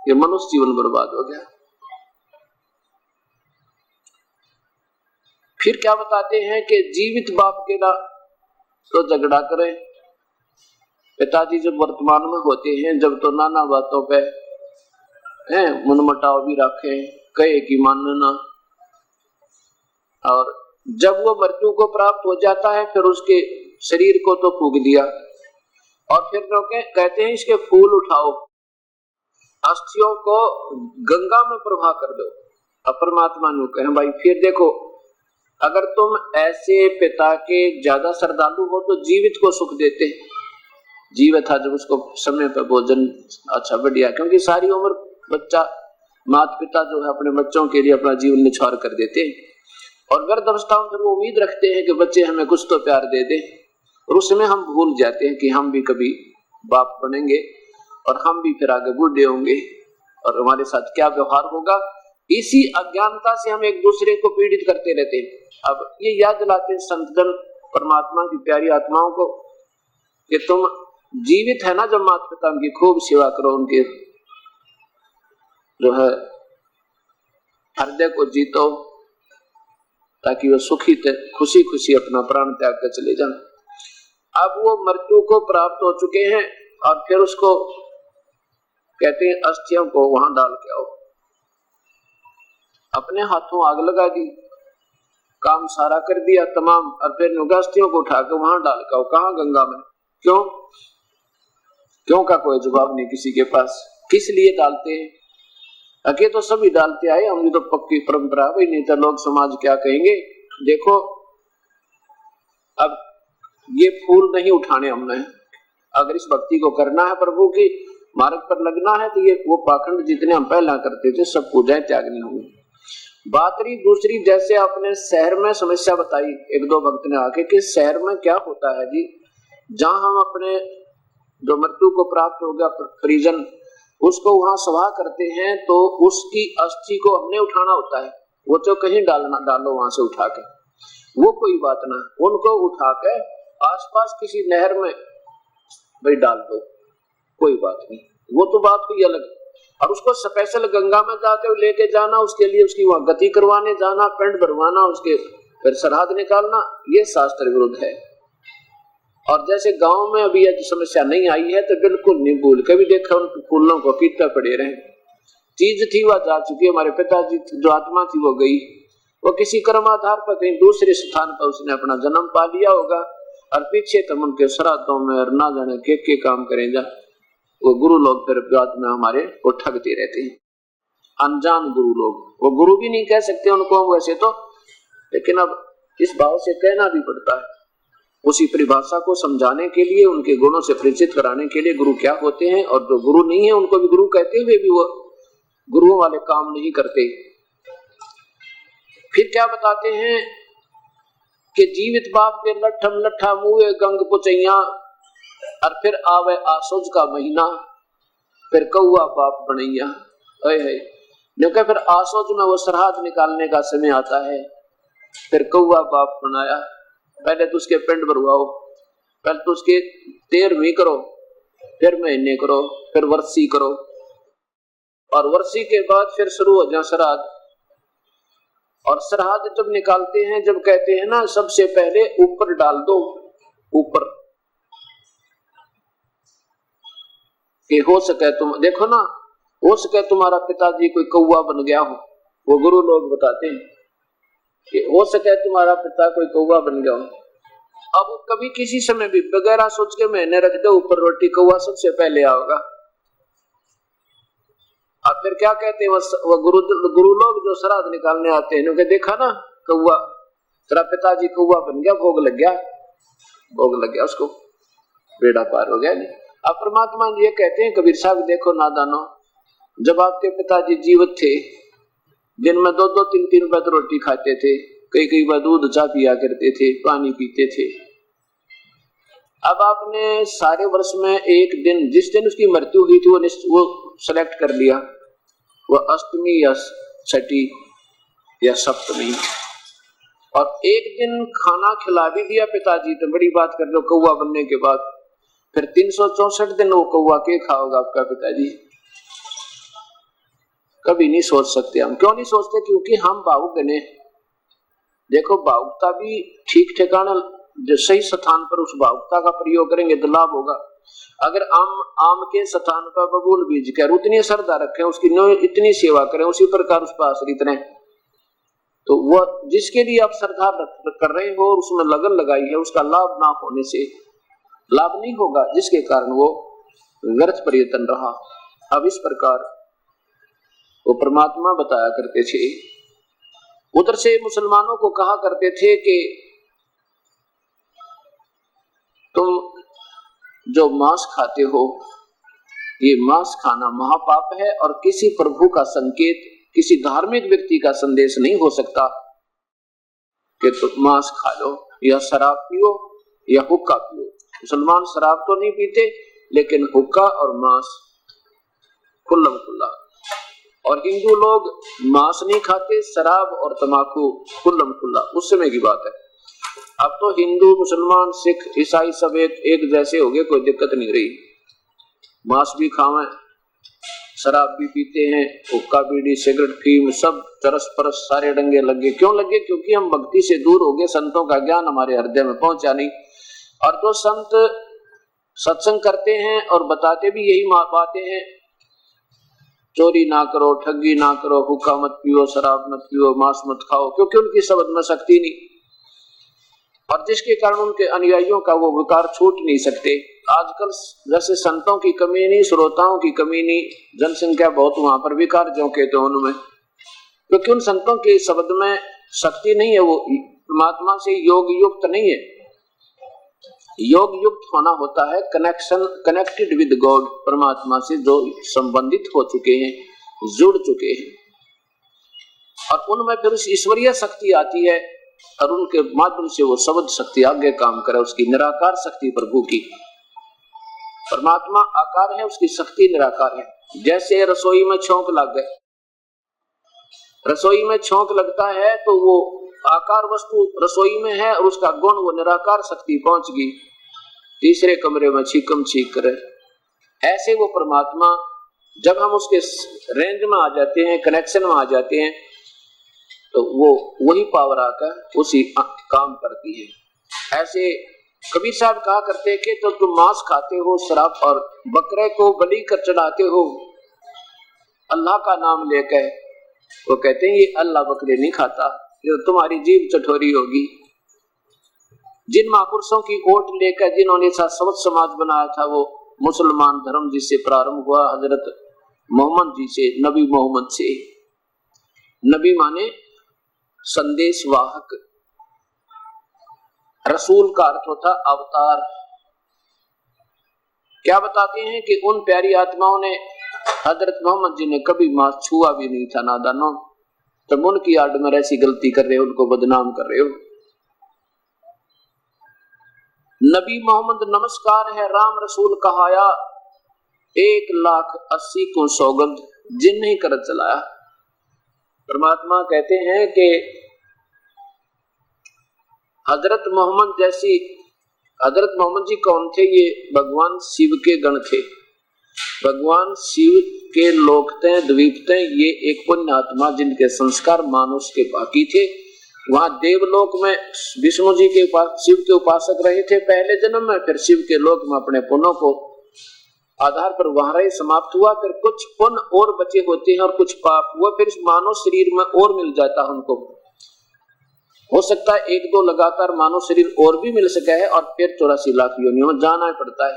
ये मनुष्य जीवन बर्बाद हो गया। फिर क्या बताते हैं कि जीवित बाप के ना तो झगड़ा करें, पिताजी जब वर्तमान में होते हैं जब तो नाना बातों पे मनमुटाव भी रखे, कहे कि मानना, और जब वो मृत्यु को प्राप्त हो जाता है फिर उसके शरीर को तो फूंक दिया, और फिर लोग कहते हैं इसके फूल उठाओ, अस्थियों को गंगा में प्रवाह कर दो। अब परमात्मा ने कहे भाई फिर देखो, अगर तुम ऐसे पिता के ज्यादा श्रद्धालु हो तो जीवित को सुख देते, जीवित था जब उसको समय पर भोजन अच्छा बढ़िया, क्योंकि सारी उम्र बच्चा माता पिता जो है अपने बच्चों के लिए अपना जीवन निछावर कर देते हैं, और गर्भ अवस्थाओं में वो उम्मीद रखते हैं कि बच्चे हमें कुछ तो प्यार दे दे, और उसमें हम भूल जाते हैं कि हम भी कभी बाप बनेंगे और हम भी फिर आगे बूढ़े होंगे और हमारे साथ क्या व्यवहार होगा। इसी अज्ञानता से हम एक दूसरे को पीड़ित करते रहते हैं। अब ये याद दिलाते हैं संतजन परमात्मा की प्यारी आत्माओं को कि तुम जीवित है ना, जब माता पिता उनकी खूब सेवा करो, उनके जो है हृदय को जीतो, ताकि वो सुखी खुशी खुशी अपना प्राण त्याग कर चले जाएं। अब वो मृत्यु को प्राप्त हो चुके हैं और फिर उसको कहते हैं अस्थियों को वहां डाल के आओ। अपने हाथों आग लगा दी, काम सारा कर दिया तमाम, और फिर अस्थियों को उठा के वहां डाल के आओ। कहाँ? गंगा में। क्यों का कोई जवाब नहीं किसी के पास। किस लिए डालते हैं? अके तो सभी डालते आए, हम तो पक्की परंपरा भाई, नहीं तो लोग समाज क्या कहेंगे। देखो अब ये फूल नहीं उठाने हमने, अगर इस भक्ति को करना है, प्रभु की मार्ग पर लगना है, तो ये वो पाखंड जितने हम पहला करते थे सब पूजाएं त्यागनी होंगी। बात रही दूसरी, जैसे आपने शहर में समस्या बताई, 1-2 भक्त ने आके कि शहर में क्या होता है जी, जहां हम अपने जो मृत्यु को प्राप्त हो गया परिजन, उसको वहां सभा करते हैं तो उसकी अस्थि को हमने उठाना होता है, वो तो कहीं डालो वहां से उठा के, वो कोई बात ना, उनको उठा के आसपास किसी नहर में भाई डाल दो, कोई बात नहीं, वो तो बात हुई अलग। और उसको स्पेशल गंगा में जाके लेके जाना, उसके लिए उसकी वहां गति करवाने जाना, पिंड भरवाना, उसके फिर श्राद्ध निकालना, ये शास्त्र विरुद्ध है। और जैसे गांव में अभी यह समस्या नहीं आई है तो बिल्कुल नहीं भूल कभी देखा उन फूलों को पीता पड़े रहे। चीज थी वह जा चुकी, हमारे पिताजी जो आत्मा थी वो गई, वो किसी कर्म आधार पर कहीं दूसरे स्थान पर उसने अपना जन्म पा लिया होगा और पीछे तुम उनके श्राद्धों में और ना जाने के काम करें जा। वो गुरु लोग फिर बाद में हमारे को ठगते रहते हैं, अनजान गुरु लोग। वो गुरु भी नहीं कह सकते उनको वैसे तो, लेकिन अब इस भाव से कहना भी पड़ता है। उसी परिभाषा को समझाने के लिए, उनके गुणों से परिचित कराने के लिए गुरु क्या होते हैं, और जो गुरु नहीं है उनको भी गुरु कहते हुए भी वो गुरुओं वाले काम नहीं करते। फिर क्या बताते हैं कि जीवित बाप के लट्ठम लट्ठा मुए गंग पुचैया, और फिर आवे आसोज का महीना, फिर कौआ बाप बनैया। क्योंकि फिर आसोज में वो श्राद्ध निकालने का समय आता है, फिर कौआ बाप बनाया। पहले तो उसके पिंड भरवाओ, पहले तो उसके 13वीं करो, फिर महीने करो, फिर वर्षी करो, और वर्षी के बाद फिर शुरू हो जाए श्राद्ध। और श्राद्ध जब निकालते हैं, जब कहते हैं ना सबसे पहले ऊपर डाल दो, ऊपर कि हो सके तुम देखो ना, हो सके तुम्हारा पिताजी कोई कौवा बन गया हो। वो गुरु लोग बताते हैं कि हो सके तुम्हारा पिता कोई कौवा बन गया हो। अब कभी किसी समय भी बगैर सोच के मैंने रख दो ऊपर रोटी, कौवा सबसे पहले आओगा। अब फिर क्या कहते हैं वो गुरु लोग जो श्राद्ध निकालने आते हैं, उन्होंने देखा ना कौवा, तेरा पिताजी कौवा बन गया, भोग लग गया, भोग लग गया, उसको बेड़ा पार हो गया। नहीं, अब परमात्मा ये कहते हैं कबीर साहब देखो नादानो, जब आपके पिताजी जीवित थे, दिन में 2-2, 3-3 बार रोटी खाते थे, कई बार दूध चाय पिया करते थे, पानी पीते थे। अब आपने सारे वर्ष में एक दिन, जिस दिन उसकी मृत्यु हुई थी वो सेलेक्ट कर लिया, वो अष्टमी या छठी या सप्तमी, और एक दिन खाना खिला भी दिया पिताजी, तो बड़ी बात कर लो कौवा बनने के बाद। फिर 364 दिन वो कौवा के खाओगा आपका पिताजी? कभी नहीं सोच सकते हम। क्यों नहीं सोचते? क्योंकि हम भावुक बने। देखो भावुकता भी ठीक ठिकाना, जो सही स्थान पर उस भावुकता का प्रयोग करेंगे तो लाभ होगा। अगर आम के स्थान पर बबूल बीज कर उतनी श्रद्धा रखें, उसकी इतनी सेवा करें, उसी प्रकार उस पर आश्रित रहें, तो वह जिसके लिए आप श्रद्धा कर रहे हो, उसमें लगन लगाई है, उसका लाभ ना होने से लाभ नहीं होगा, जिसके कारण वो व्यर्थ प्रयत्न रहा। अब इस प्रकार वो परमात्मा बताया करते थे। उधर से मुसलमानों को कहा करते थे कि तुम जो मांस खाते हो, ये मांस खाना महापाप है, और किसी प्रभु का संकेत, किसी धार्मिक व्यक्ति का संदेश नहीं हो सकता कि तुम मांस खा लो या शराब पियो या हुक्का पियो। मुसलमान शराब तो नहीं पीते, लेकिन हुक्का और मांस खुल्लम खुल्ला, और हिंदू लोग मांस नहीं खाते, शराब और तंबाकू खुल्लम खुल्ला। उस समय की बात है। अब तो हिंदू, मुसलमान, सिख, ईसाई सब एक जैसे हो गए, कोई दिक्कत नहीं रही। मांस भी खावें, शराब भी पीते हैं, हुक्का बीड़ी सिगरेट फीम सब चरस परस सारे डंगे लगे। क्यों लगे? क्योंकि हम भक्ति से दूर हो गए, संतों का ज्ञान हमारे हृदय में पहुंचा नहीं। और जो संत सत्संग करते हैं और बताते भी यही बातें हैं, चोरी ना करो, ठगी ना करो, हुक्का मत पियो, शराब मत पियो, मांस मत खाओ, क्योंकि उनकी शब्द में शक्ति नहीं, और जिसके कारण उनके अनुयायियों का वो विकार छूट नहीं सकते। आजकल जैसे संतों की कमी नहीं, श्रोताओं की कमी नहीं, जनसंख्या बहुत, वहां पर विकार जो कहते हैं उनमें, क्योंकि उन संतों के शब्द में शक्ति नहीं है, वो परमात्मा से योग युक्त नहीं है। योग युक्त होना होता है कनेक्टेड विद गॉड, परमात्मा से जो संबंधित हो चुके हैं, जुड़ चुके हैं, और उनमें फिर उस ईश्वरीय शक्ति आती है, और उनके माध्यम से वो शब्द शक्ति आगे काम करे, उसकी निराकार शक्ति प्रभु की। परमात्मा आकार है, उसकी शक्ति निराकार है। जैसे रसोई में छौंक लग गए, रसोई में छौंक लगता है तो वो आकार वस्तु रसोई में है, और उसका गुण वो निराकार शक्ति पहुंच गई, तीसरे कमरे में छीकम छीक करे। ऐसे वो परमात्मा जब हम उसके रेंज में आ जाते हैं, कनेक्शन में आ जाते हैं, तो वो वही पावर आकर उसी काम करती है। ऐसे कबीर साहब कहा करते कि तो तुम मांस खाते हो, शराब और बकरे को बलि कर चढ़ाते हो अल्लाह का नाम लेकर। वो कहते हैं ये अल्लाह बकरे नहीं खाता, ये तुम्हारी जीभ चटोरी होगी। जिन महापुरुषों की ओट लेकर जिन्होंने सवत समाज बनाया था, वो मुसलमान धर्म जिससे प्रारंभ हुआ हजरत मोहम्मद जी से, नबी मोहम्मद से। नबी माने संदेश वाहक, रसूल का अर्थ होता अवतार। क्या बताते हैं कि उन प्यारी आत्माओं ने हजरत मोहम्मद जी ने कभी मांस छुआ भी नहीं था नादानों, तब उनकी आड़ में ऐसी गलती कर रहे हो, उनको बदनाम कर रहे हो। नबी मोहम्मद नमस्कार है राम रसूल कहाया, 1,80,000 को सौगंध जिन नहीं कर चलाया। परमात्मा कहते हैं कि हजरत मोहम्मद जैसी, हजरत मोहम्मद जी कौन थे? ये भगवान शिव के गण थे, भगवान शिव के लोक थे, द्वीप थे। ये एक पुण्य आत्मा जिनके संस्कार मानुष के बाकी थे। वहां देवलोक में विष्णु जी के शिव के उपासक रहे थे पहले जन्म में, फिर शिव के लोक में अपने पुण्यों को आधार पर वहां रहे, समाप्त हुआ। फिर कुछ पुण्य और बचे होते हैं और कुछ पाप, वो फिर मानव शरीर में और मिल जाता है उनको। हो सकता है 1-2 लगातार मानव शरीर और भी मिल सका है और फिर 84 लाख योनियों में जाना पड़ता है।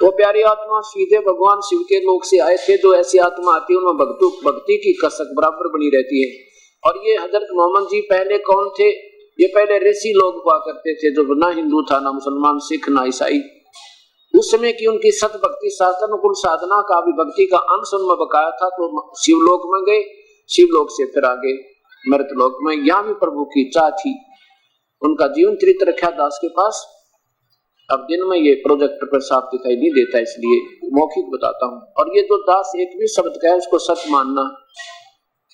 तो प्यारी आत्मा सीधे भगवान शिव के लोक से आए थे। जो ऐसी आत्मा आती है उनमें भक्ति की कसक बराबर बनी रहती है। और ये हजरत मोहम्मद जी पहले कौन थे? ये पहले ऋषि लोग हुआ करते थे, जो ना हिंदू था, ना मुसलमान, सिख, ना ईसाई। उस समय की उनकी सत भक्ति शास्त्रानुकूल साधना का भी भक्ति का अंश उनमें बकाया था। तो शिवलोक में गए, शिवलोक से फिर आगे मृतलोक में, यहाँ भी प्रभु की चाह थी। उनका जीवन चरित्र रखा दास के पास। अब दिन में ये प्रोजेक्टर पर साफ दिखाई नहीं देता, इसलिए मौखिक बताता हूँ। और ये जो दास एक भी शब्द का है उसको सच मानना,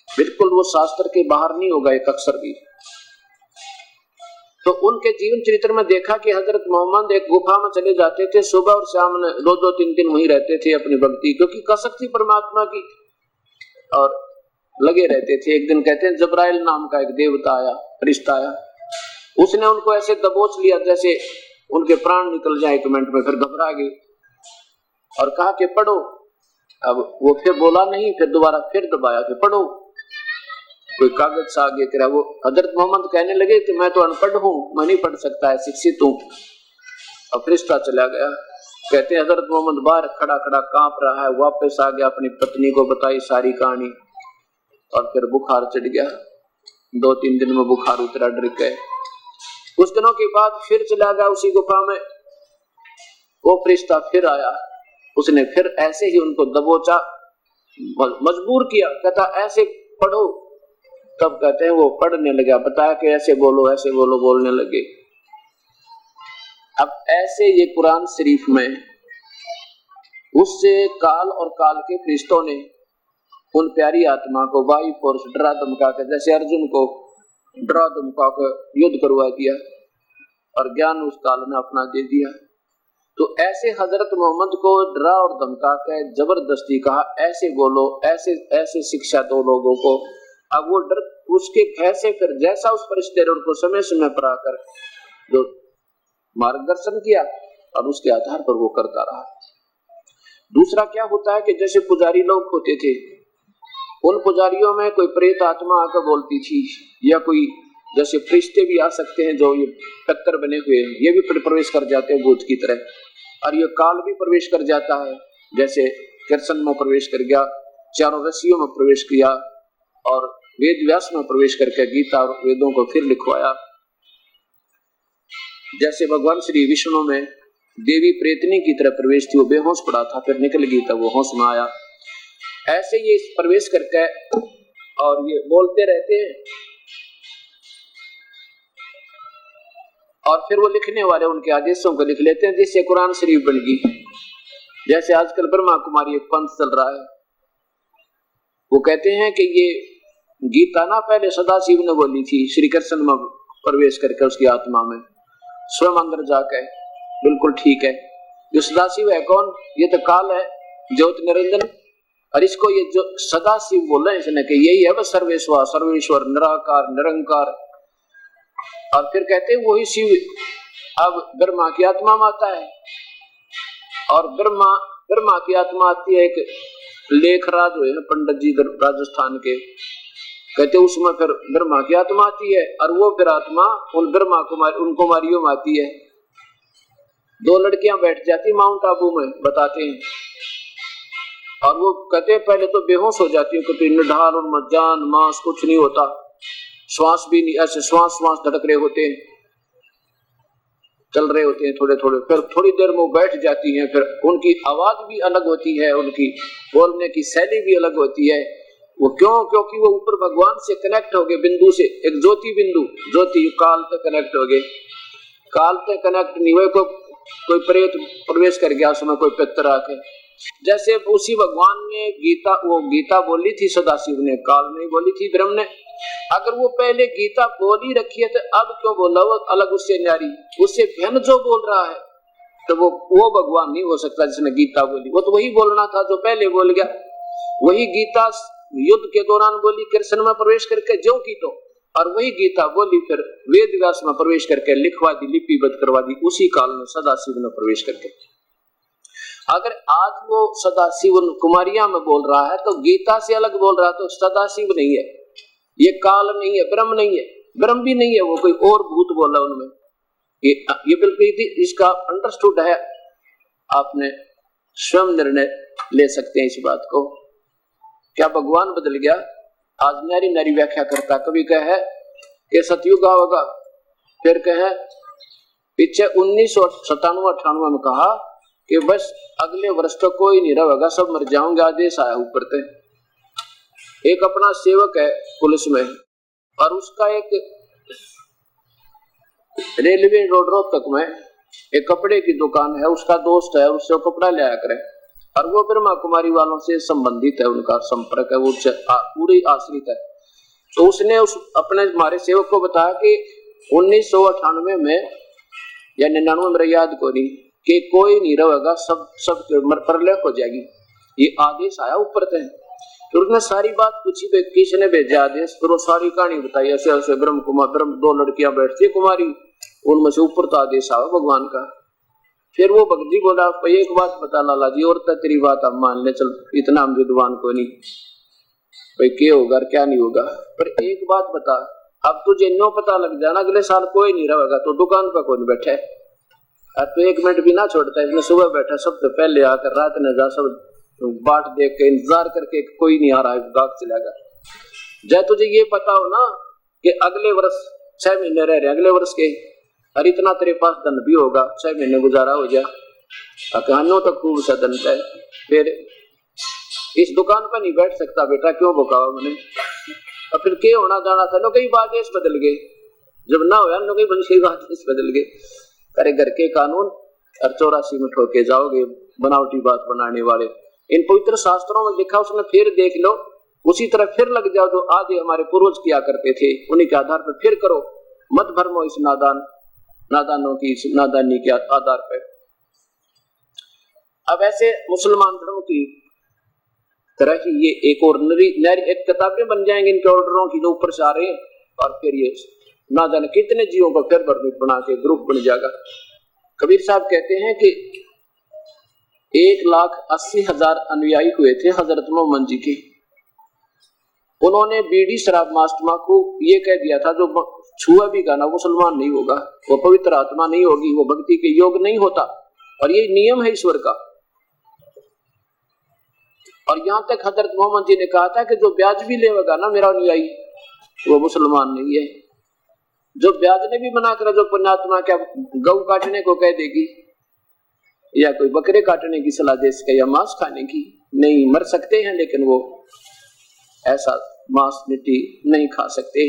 बिल्कुल वो शास्त्र के बाहर नहीं होगा एक अक्षर भी। तो उनके जीवन चरित्र में देखा कि हजरत मोहम्मद एक गुफा में चले जाते थे, सुबह और शाम 2-3 दिन वहीं रहते थे अपनी भक्ति, क्योंकि कसक थी परमात्मा की, और लगे रहते थे। एक दिन कहते हैं जबराइल नाम का एक देवता आया, फरिश्ता आया, उसने उनको ऐसे दबोच लिया जैसे उनके प्राण निकल जाए 1 मिनट में। फिर घबरा गए और कहा कि पढ़ो। अब वो फिर बोला नहीं, फिर दोबारा फिर दबाया कि पढ़ो। कोई कागज सा आगे करा, वो हजरत मोहम्मद कहने लगे कि मैं तो अनपढ़ हूँ, मैं नहीं पढ़ सकता है, शिक्षित हूँ। अब फरिश्ता चला गया। कहते हैं हजरत मोहम्मद बाहर खड़ा खड़ा कांप रहा है, वापस आ गया, अपनी पत्नी को बताई सारी कहानी, और फिर बुखार चढ़ गया। 2-3 दिन में बुखार उतरा, डर गए। कुछ दिनों के बाद फिर चला गया उसी गुफा में। वो फरिश्ता फिर आया, उसने फिर ऐसे ही उनको दबोचा, मजबूर किया, कहता ऐसे पढ़ो। तब कहते हैं वो पढ़ने लगा, बताया कि ऐसे बोलो, ऐसे बोलो, बोलने लगे। अब ऐसे ये कुरान शरीफ में उससे काल और काल के फरिश्तों ने उन प्यारी आत्मा को बाई फोर्स डरा धमका के, जैसे अर्जुन को डरा धमका के युद्ध करवा दिया और ज्ञान उस काल ने अपना दे दिया। तो ऐसे हजरत मोहम्मद को डरा और धमका के जबरदस्ती कहा ऐसे बोलो, ऐसे ऐसे शिक्षा दो लोगों को। अब वो डर उसके भय से फिर जैसा उस फरिश्ते ने उनको समय समय पर आकर जो मार्गदर्शन किया और उसके आधार पर वो करता रहा। दूसरा क्या होता है कि जैसे पुजारी लोग होते थे, उन पुजारियों में कोई प्रेत आत्मा आकर बोलती थी, या कोई जैसे फरिश्ते भी आ सकते हैं जो ये पत्थर बने हुए हैं, ये भी प्रवेश कर जाते हैं भूत की तरह, और ये काल भी प्रवेश कर जाता है। जैसे कृष्ण में प्रवेश कर गया, चारों ऋषियों में प्रवेश किया, और वेद व्यास में प्रवेश करके गीता और वेदों को फिर लिखवाया। जैसे भगवान श्री विष्णु में देवी प्रेतनी की तरह प्रवेश थी, वो बेहोश पड़ा था, फिर निकल गई, तब वो होश में आया। ऐसे ये प्रवेश करके और ये बोलते रहते हैं, और फिर वो लिखने वाले उनके आदेशों को लिख लेते हैं, जिससे कुरान शरीफ बन गई। जैसे आजकल ब्रह्मा कुमारी एक पंथ चल रहा है, वो कहते हैं कि ये गीता ना पहले सदाशिव ने बोली थी, श्री कृष्ण में प्रवेश करके उसकी आत्मा में स्वयं अंदर जाके। बिल्कुल ठीक है, जो सदाशिव है कौन? ये तो काल है, ज्योत निरंजन। और इसको ये जो सदाशिव बोल रहे हैं इसने कि यही है वह सर्वेश्वर, सर्वेश्वर, निराकार, निरंकार। और फिर कहते हैं वही शिव अब ब्रह्मा की आत्मा में आता है और ब्रह्मा की आत्मा आती है। एक लेखराज हुए हैं पंडित जी राजस्थान के, कहते उसमें फिर ब्रह्मा की आत्मा आती है और वो फिर आत्मा उन ब्रह्मा उन कुमारियों में आती है। दो लड़कियां बैठ जाती माउंट आबू में, बताते हैं, और वो कहते हैं पहले तो बेहोश हो जाती है, कहते निढाल उनमें जान मांस कुछ नहीं होता, श्वास भी नहीं, ऐसे श्वास धड़क रहे होते हैं, चल रहे होते हैं थोड़े थोड़े, फिर थोड़ी देर में वो बैठ जाती हैं। फिर उनकी आवाज भी अलग होती है, उनकी बोलने की शैली भी अलग होती है। वो क्यों? क्योंकि वो ऊपर भगवान से कनेक्ट हो गए, बिंदु से, एक ज्योति बिंदु, ज्योति काल से कनेक्ट हो गए। काल से कनेक्ट नहीं हुए, कोई प्रेत प्रवेश कर गया उसमें, कोई पितर आके, जैसे उसी भगवान ने गीता बोली थी, सदाशिव ने, काल नहीं बोली थी, ब्रह्म ने। अगर वो पहले गीता बोली रखी है तो अब क्यों बोला वो अलग, उससे न्यारी, उससे भिन्न जो बोल रहा है, तो वो भगवान नहीं हो सकता जिसने गीता बोली। वो तो वही बोलना था जो पहले बोल गया। वही गीता युद्ध के दौरान बोली कृष्ण में प्रवेश करके ज्यों की तो, और वही गीता बोली फिर वेद व्यास में प्रवेश करके लिखवा दी, लिपिबद्ध करवा दी उसी काल में सदाशिव में प्रवेश करके। अगर आज वो सदाशिव कुमारियां में बोल रहा है तो गीता से अलग बोल रहा है, तो सदाशिव नहीं है, ये काल नहीं है, ब्रह्म नहीं है, ब्रह्म भी नहीं है, वो कोई और भूत बोला उनमें। ये बिल्कुल इसका अंडरस्टूड है, आपने स्वयं निर्णय ले सकते हैं इस बात को। क्या भगवान बदल गया? आज नारी नारी व्याख्या करता, कभी कहे कि सतयुग होगा, फिर कहे पीछे 1997-98 में कहा कि बस अगले वर्ष तो कोई नहीं रहेगा, सब मर जाओगे, आदेश आया ऊपर से। एक अपना सेवक है पुलिस में, और उसका एक रेलवे रोड रोहतक में एक कपड़े की दुकान है, उसका दोस्त है, उससे कपड़ा लिया करे, और वो ब्रह्मा कुमारी वालों से संबंधित है, उनका संपर्क है, वो पूरी आश्रित है। तो उसने अपने हमारे सेवक को बताया कि 1998 में या 99 में याद को नहीं, कि कोई नहीं रहेगा, सब प्रलय हो जाएगी, ये आदेश आया ऊपर से। तो उसने सारी बात पूछी, किसने भेजा आदेश, तो वो सारी कहानी बताई, ऐसे ऐसे ब्रह्म दो लड़कियां बैठती कुमारी, उनमें से ऊपर तो आदेश आया भगवान का। फिर वो भक्ति बोला, एक बात बता लाला जी, और तेरी बात हम मान ले, चल इतना हम विद्वान को नहीं, भाई क्या होगा क्या नहीं होगा, पर एक बात बता, अब तुझे नो पता लग जाना अगले साल कोई नहीं रहेगा, तो दुकान पर कौन बैठे, अब तो 1 मिनट भी ना छोड़ता है, इसमें सुबह बैठा सबसे पहले आकर, रात ने जा सब बाट देख के इंतजार करके कोई नहीं आ रहा है, गाँव चलेगा। जय तुझे ये पता हो ना कि अगले वर्ष 6 महीने रह रहे, अगले वर्ष के, और इतना तेरे पास धन भी होगा, 6 महीने गुजारा हो जाए, कहानियों तो खूब सा धन है, फिर इस दुकान पर नहीं बैठ सकता बेटा, क्यों भुकावा मैंने, और फिर क्या होना जाना था, नो कई आदेश बदल गए, जब ना हो नो कई बंशी आदेश बदल गए, अरे घर के कानून और 84 में ठोके जाओगे, बनावटी बात बनाने वाले। इन पवित्र शास्त्रों में लिखा, उसमें फिर देख लो, उसी तरह फिर लग जाओ जो आज हमारे पूर्वज किया करते थे, उन्हीं के आधार पर फिर करो, मत भरमो इस नादानों की नादानी के आधार पर। अब ऐसे मुसलमान धर्म की तरह ही ये एक और एक किताबें बन जाएंगे इनके ऑर्डरों की, जो ऊपर से आ रहे हैं, और फिर ये ना जाने कितने जीवों को फिर भरमित बना के ग्रुप बन जाएगा। कबीर साहब कहते हैं कि 1,80,000 अनुयायी हुए थे हजरत मोहम्मद जी के। उन्होंने बीड़ी शराब मांस तंबाकू ये कह दिया था, जो छुआ भी गाना मुसलमान नहीं होगा, वो पवित्र आत्मा नहीं होगी, वो भक्ति के योग नहीं होता, और ये नियम है ईश्वर का। और यहाँ तक हजरत मोहम्मद जी ने कहा था कि जो ब्याज भी लेगा ना मेरा अनुयायी, वो मुसलमान नहीं है। जो ब्याज ने भी मना करा, जो पुण्यात्मा क्या गऊ काटने को कह देगी, या कोई बकरे काटने की सलाह दे सके, या मांस खाने की, नहीं, मर सकते हैं लेकिन वो ऐसा मांस मिट्टी नहीं खा सकते।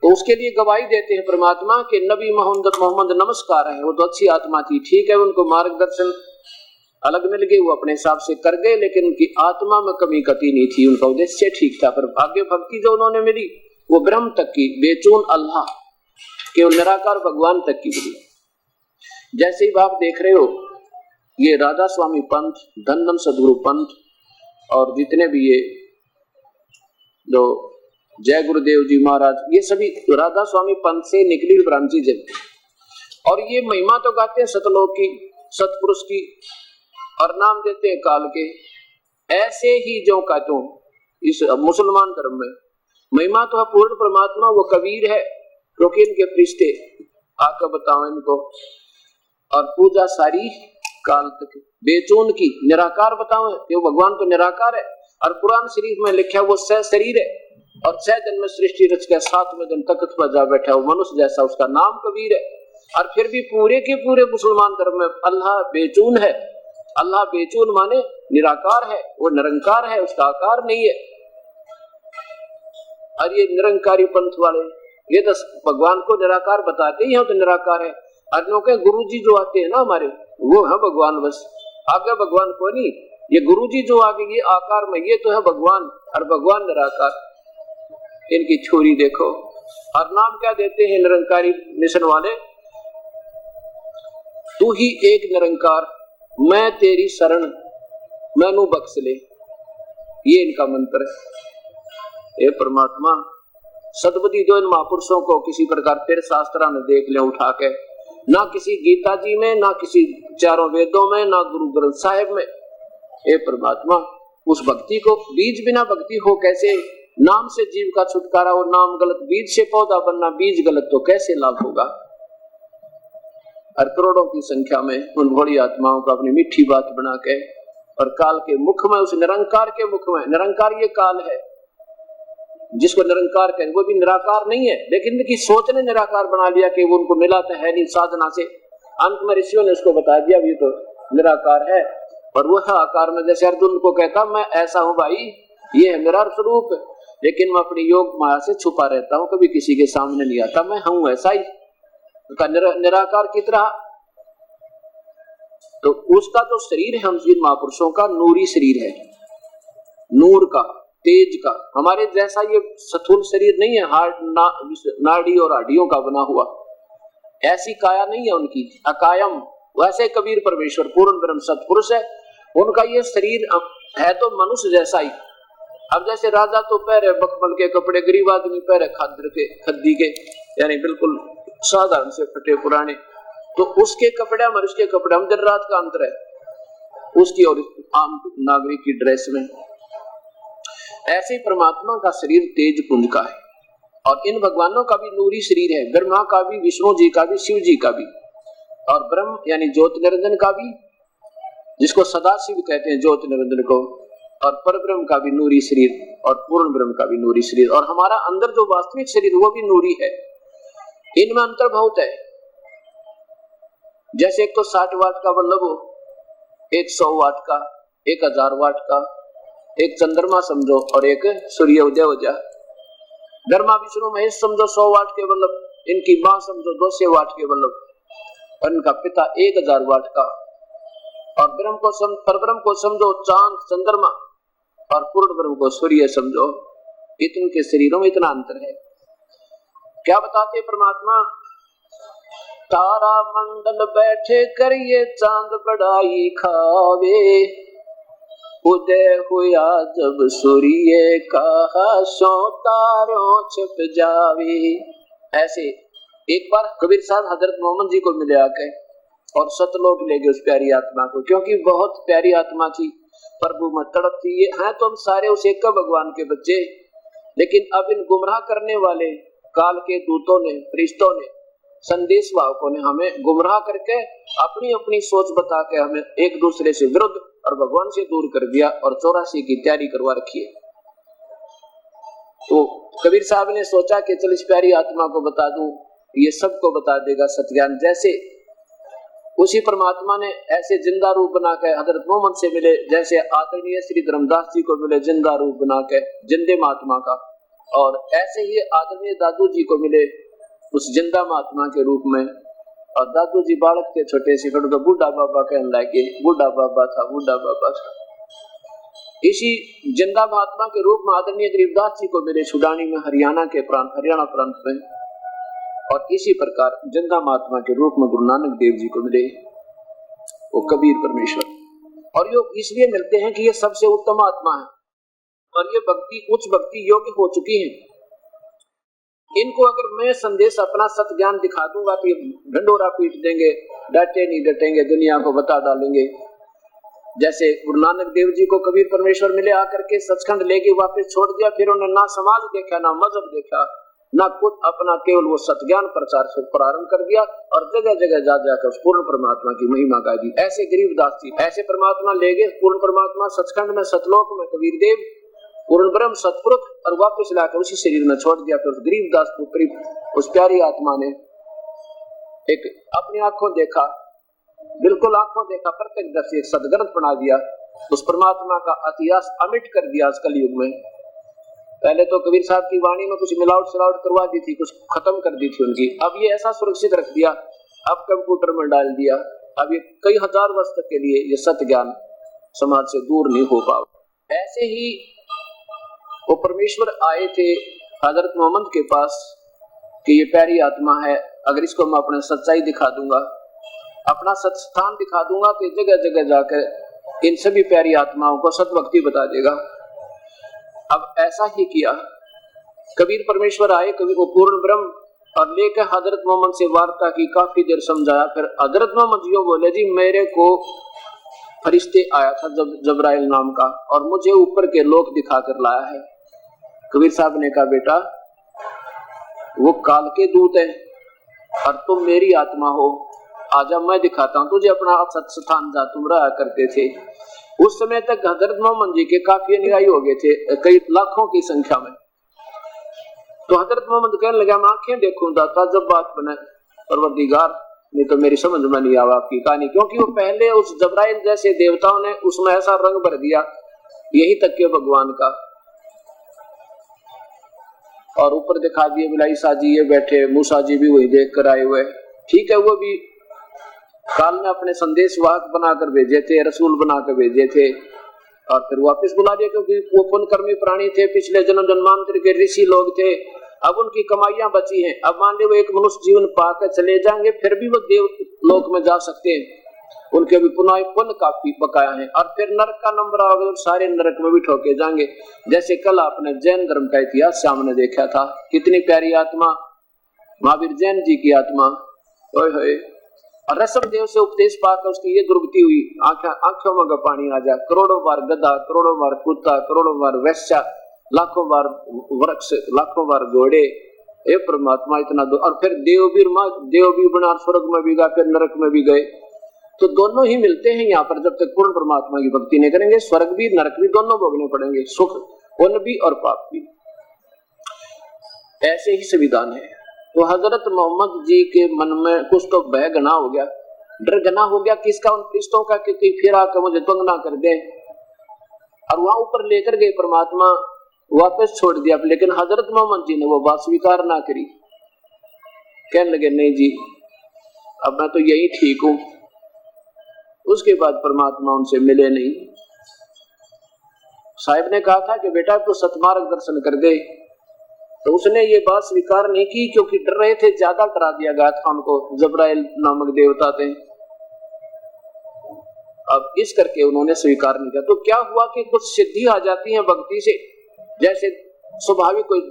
तो उसके लिए गवाही देते हैं परमात्मा के नबी मोहम्मद नमस्कार है, वो तो अच्छी आत्मा थी, ठीक है, उनको मार्गदर्शन अलग मिल गए, वो अपने हिसाब से कर गए, लेकिन उनकी आत्मा में कमी कती नहीं थी, उनका उद्देश्य ठीक था। पर आगे भक्ति जो उन्होंने मिली वो ब्रह्म तक की, बेचून अल्लाह के निराकार भगवान तक की मिली। जैसे ही आप देख रहे हो, ये राधा स्वामी पंथ, धन सदगुरु पंथ, और जितने भी ये जो जय गुरुदेव जी महाराज, ये सभी राधा स्वामी पंथ से निकली ब्रांचेज है। और ये महिमा तो गाते हैं सतलोक की, सतपुरुष की, और नाम देते हैं काल के। ऐसे ही जो का तो इस मुसलमान धर्म में महिमा तो है पूर्ण परमात्मा, वो कबीर है, क्योंकि इनके फरिश्ते आकर बताओ इनको, और पूजा सारी काल तक बेचून की, निराकार बताओ, ये भगवान तो निराकार है। और कुरान शरीफ में लिखा वो सह शरीर है, और 6 दिन में सृष्टि रच के 7वें दिन तख्त पर जा बैठा, वो मनुष्य जैसा, उसका नाम कबीर है। और फिर भी पूरे के पूरे मुसलमान धर्म में अल्लाह बेचून है। अल्लाह बेचून माने निराकार है, वो निरंकार है, उसका आकार नहीं है। और ये निरंकारी पंथ वाले ये तो भगवान को निराकार बताते ही हैं, तो निराकार है। और लोग गुरु जी जो आते हैं ना हमारे, वो है भगवान, बस आगे भगवान को नहीं। ये गुरु जी जो आगे ये आकार में, ये तो है भगवान, और भगवान निराकार। इनकी छोरी देखो, और नाम क्या देते हैं निरंकारी मिशन वाले, तू ही एक निरंकार, मैं तेरी शरण, मैनू बख्श ले, ये इनका मंत्र है। ये परमात्मा सदबुद्धि दो इन महापुरुषों को किसी प्रकार फिर शास्त्रा में देख ले उठा के, ना किसी गीता जी में, ना किसी चारों वेदों में, ना गुरु ग्रंथ साहिब में। ये परमात्मा उस भक्ति को, बीज बिना भक्ति हो कैसे, नाम से जीव का छुटकारा हो, नाम गलत बीज से पौधा बनना, बीज गलत तो कैसे लाभ होगा। और करोड़ों की संख्या में उन भोली आत्माओं को अपनी मीठी बात बना के, और काल के मुख में, उस निरंकार के मुख में, निरंकार ये काल है जिसको निरंकार कहें, वो भी निराकार नहीं है, लेकिन इनकी सोच ने निराकार बना लिया कि वो उनको मिला तो है नहीं साधना से। अंत में ऋषियों ने उसको बता दिया ये तो निराकार है, और वो है आकार में। जैसे अर्जुन को कहता मैं ऐसा हूं भाई, ये है मेरा स्वरूप, लेकिन मैं अपनी योग माया से छुपा रहता हूँ, कभी किसी के सामने नहीं आता, मैं हूं ऐसा ही। निराकार की तरह तो उसका जो शरीर है हम जिन महापुरुषों का नूरी शरीर है, नूर का, तेज का। हमारे जैसा ये स्थूल शरीर नहीं है, हार्ड नाड़ी और हड्डियों का बना हुआ, ऐसी काया नहीं है उनकी, अकायम। वैसे कबीर परमेश्वर पूर्ण ब्रह्म सतपुरुष है, उनका ये शरीर है तो मनुष्य जैसा ही। अब जैसे राजा तो पहरे बकमल के कपड़े, गरीब आदमी पहरे खादर के, खद्दी के, यानी बिल्कुल साधारण से फटे पुराने, तो उसके कपड़े और उसके कपड़े हम दिन रात का अंतर है, उसकी और आम नागरिक की ड्रेस में। ऐसे परमात्मा का शरीर तेज पुंज का है, और इन भगवानों का भी नूरी शरीर है, ब्रह्मा का भी, विष्णु जी का भी, शिव जी का भी, और ब्रह्म यानी ज्योति निरंजन का भी, जिसको सदाशिव कहते हैं ज्योति निरंजन को, और परब्रह्म का भी नूरी शरीर, और पूर्ण ब्रह्म का भी नूरी शरीर, और हमारा अंदर जो वास्तविक शरीर वो भी नूरी है। इनमें अंतर बहुत है। जैसे एक तो 60 वाट का बल्ब हो, एक 100 वाट का, 1000 वाट का, एक चंद्रमा समझो और एक सूर्य उदय हो जाए। ब्रह्मा विष्णु महेश समझो 100 वाट के बल्ब, इनकी मां समझो 200 वाट के बल्ब, और इनका पिता 1000 वाट का। और परब्रह्म को समझो चांद चंद्रमा, और पूर्ण ब्रह्म को सूर्य समझो। इनके शरीरों में इतना अंतर है। क्या बताते परमात्मा, तारा मंडल बैठे कर ये चांद बड़ाई खावे, उदय हुआ जब सूर्य का सो तारों छप जावे। ऐसे एक बार कबीर साहब हजरत मोहम्मद जी को मिले आके, और सतलोक ले गए उस प्यारी आत्मा को, क्योंकि बहुत प्यारी आत्मा थी, प्रभु में तड़पती। ये हैं तो हम सारे उस एक भगवान के बच्चे, लेकिन अब इन गुमराह करने वाले काल के दूतों ने, फरिश्तों ने, संदेश वाहकों ने हमें गुमराह करके अपनी अपनी सोच बता के हमें एक दूसरे से विरुद्ध और भगवान से दूर कर दिया, और 84 की तैयारी करवा रखी है। तो कबीर साहब ने सोचा कि चल इस प्यारी आत्मा को बता दूं, ये सबको बता देगा सत्यान। जैसे उसी परमात्मा ने ऐसे जिंदा रूप बना के हजरत मोहम्मद से मिले, जैसे आदरणीय श्री धर्मदास जी को मिले जिंदा रूप बना के जिंदे महात्मा का, और ऐसे ही आदरणीय दादू जी को मिले उस जिंदा महात्मा के रूप में। और दादू जी बालक के छोटे से खड़े बूढ़ा बाबा कहने लगे, बूढ़ा बाबा था, बूढ़ा बाबा था। इसी जिंदा महात्मा के रूप में आदरणीय गरीबदास जी को मिले छुडानी में, हरियाणा के प्रांत, हरियाणा प्रांत में। और इसी प्रकार जिंदा महात्मा के रूप में गुरु नानक देव जी को मिले वो कबीर परमेश्वर। और ये इसलिए मिलते हैं कि ये सबसे उत्तम आत्मा है, और ये भक्ति उच्च भक्ति योग्य हो चुकी है। इनको अगर मैं संदेश अपना सत्य ज्ञान दिखा दूंगा तो ये ढंडोरा पीट देंगे, डटे नहीं डटेंगे, दुनिया को बता डालेंगे। जैसे गुरु नानक देव जी को कबीर परमेश्वर मिले, आकर के सचखंड लेके वापस छोड़ दिया, फिर उन्होंने ना समाज देखा, ना मजहब देखा, ना कुछ अपना, केवल वो सत्य ज्ञान प्रचार से प्रारंभ कर दिया और जगह जगह जा जाकर उस पूर्ण परमात्मा की महिमा गा दी। ऐसे गरीबदास जी ऐसे परमात्मा ले गए, पूर्ण परमात्मा सचखंड में, सतलोक में कबीर देव, पूर्ण ब्रह्म सतपुरुष, और वापस लाकर उसी शरीर में छोड़ दिया। फिर उस गरीबदास को उस प्यारी आत्मा ने एक अपनी आंखों देखा, बिल्कुल आंखों देखा, प्रत्यक्ष दर्शी एक सदग्रंथ बना दिया, उस परमात्मा का इतिहास अमिट कर दिया इस कलयुग में। पहले तो कबीर साहब की वाणी में कुछ मिलावट सलावट करवा दी थी, कुछ खत्म कर दी थी उनकी, अब ये ऐसा सुरक्षित रख दिया, अब कंप्यूटर में डाल दिया, अब ये कई हजार वर्ष तक के लिए ये सत्य ज्ञान समाज से दूर नहीं हो पाओ। ऐसे ही वो परमेश्वर आए थे हजरत मोहम्मद के पास कि ये प्यारी आत्मा है, अगर इसको मैं अपने सच्चाई दिखा दूंगा, अपना सत स्थान दिखा दूंगा, तो जगह जगह जाकर इन सभी प्यारी आत्माओं को सतभक्ति बता देगा। अब ऐसा ही किया, कबीर परमेश्वर आए, कबीर को पूर्ण ब्रह्म और लेकर हजरत मोहम्मद से वार्ता की, काफी देर समझाया। फिर हजरत मोहम्मद जी बोले, जी मेरे को फरिश्ते आया था जबराइल नाम का, और मुझे ऊपर के लोक दिखा कर लाया है। कबीर साहब ने कहा, बेटा वो काल के दूत है और तुम मेरी आत्मा हो, आजा मैं दिखाता हूं तुझे अपना सत स्थान जहां तुम रहा करते थे। उस समय तक हजरत मोहम्मद जी के काफी अनुयायी हो गए थे, कई लाखों की संख्या में। तो हजरत मोहम्मद कहने लगा, मैं आंखें देखूं दाता जब बात बने परवरदिगार, नहीं तो मेरी समझ में नहीं आवा आपकी कहानी। क्योंकि वो पहले उस जबराइल जैसे देवताओं ने उसमें ऐसा रंग भर दिया, यही तक के भगवान का, और ऊपर दिखा दिए बिलाई साजी ये बैठे, मूसा जी भी वही देख कर आए हुए। ठीक है, वो भी काल ने अपने संदेश वाहक बनाकर भेजे थे, रसूल बनाकर भेजे थे, और फिर वापस बुला दिया, क्योंकि वो पुण्यकर्मी प्राणी थे, पिछले जन्म जन्मांतर के ऋषि लोग थे, अब उनकी कमाइयां बची हैं। अब मान ली वो एक मनुष्य जीवन पाकर चले जाएंगे, फिर भी वो देव लोक में जा सकते हैं, उनके भी पुण्य काफी बकाया है, और फिर नरक का नंबर आगे सारे नरक में भी ठोके जाएंगे। जैसे कल आपने जैन धर्म का इतिहास सामने देखा था, कितनी प्यारी आत्मा महावीर जैन जी की आत्मा, ओए होए, और ऋषभ देव से उपदेश पाकर उसकी ये दुर्गति हुई, आंखों में पानी आ जा, करोड़ों बार गधा, करोड़ों बार कुत्ता, करोड़ों बार वैश्या, लाखों बार वृक्ष, लाखों बार घोड़े, ये परमात्मा इतना दो। और फिर देव भी बना, स्वर्ग में भी गए, फिर नरक में भी गए। तो दोनों ही मिलते हैं यहाँ पर, जब तक पूर्ण परमात्मा की भक्ति नहीं करेंगे, स्वर्ग भी नरक भी दोनों भोगने पड़ेंगे, सुख पुण्य भी और पाप भी। ऐसे ही संविधान है। तो हजरत मोहम्मद जी के मन में कुछ तो भय घना हो गया, डर घना हो गया, किसका, उन फरिश्तों का, कि फिर आकर मुझे तंग ना कर दे, और वहां ऊपर लेकर गए परमात्मा, वापस छोड़ दिया। लेकिन हजरत मोहम्मद जी ने वो बात स्वीकार ना करी, कहने लगे, नहीं जी अब मैं तो यही ठीक हूं। उसके बाद परमात्मा उनसे मिले नहीं। साहिब ने कहा था कि बेटा तो सतमार्ग दर्शन कर दे, तो उसने ये बात स्वीकार नहीं की, क्योंकि डर रहे थे, ज्यादा डरा दिया गया था उनको, जबराइल नामक देवता थे। अब इस करके उन्होंने स्वीकार नहीं किया। तो क्या हुआ कि कुछ सिद्धि आ जाती है भक्ति से, जैसे स्वाभाविक कोई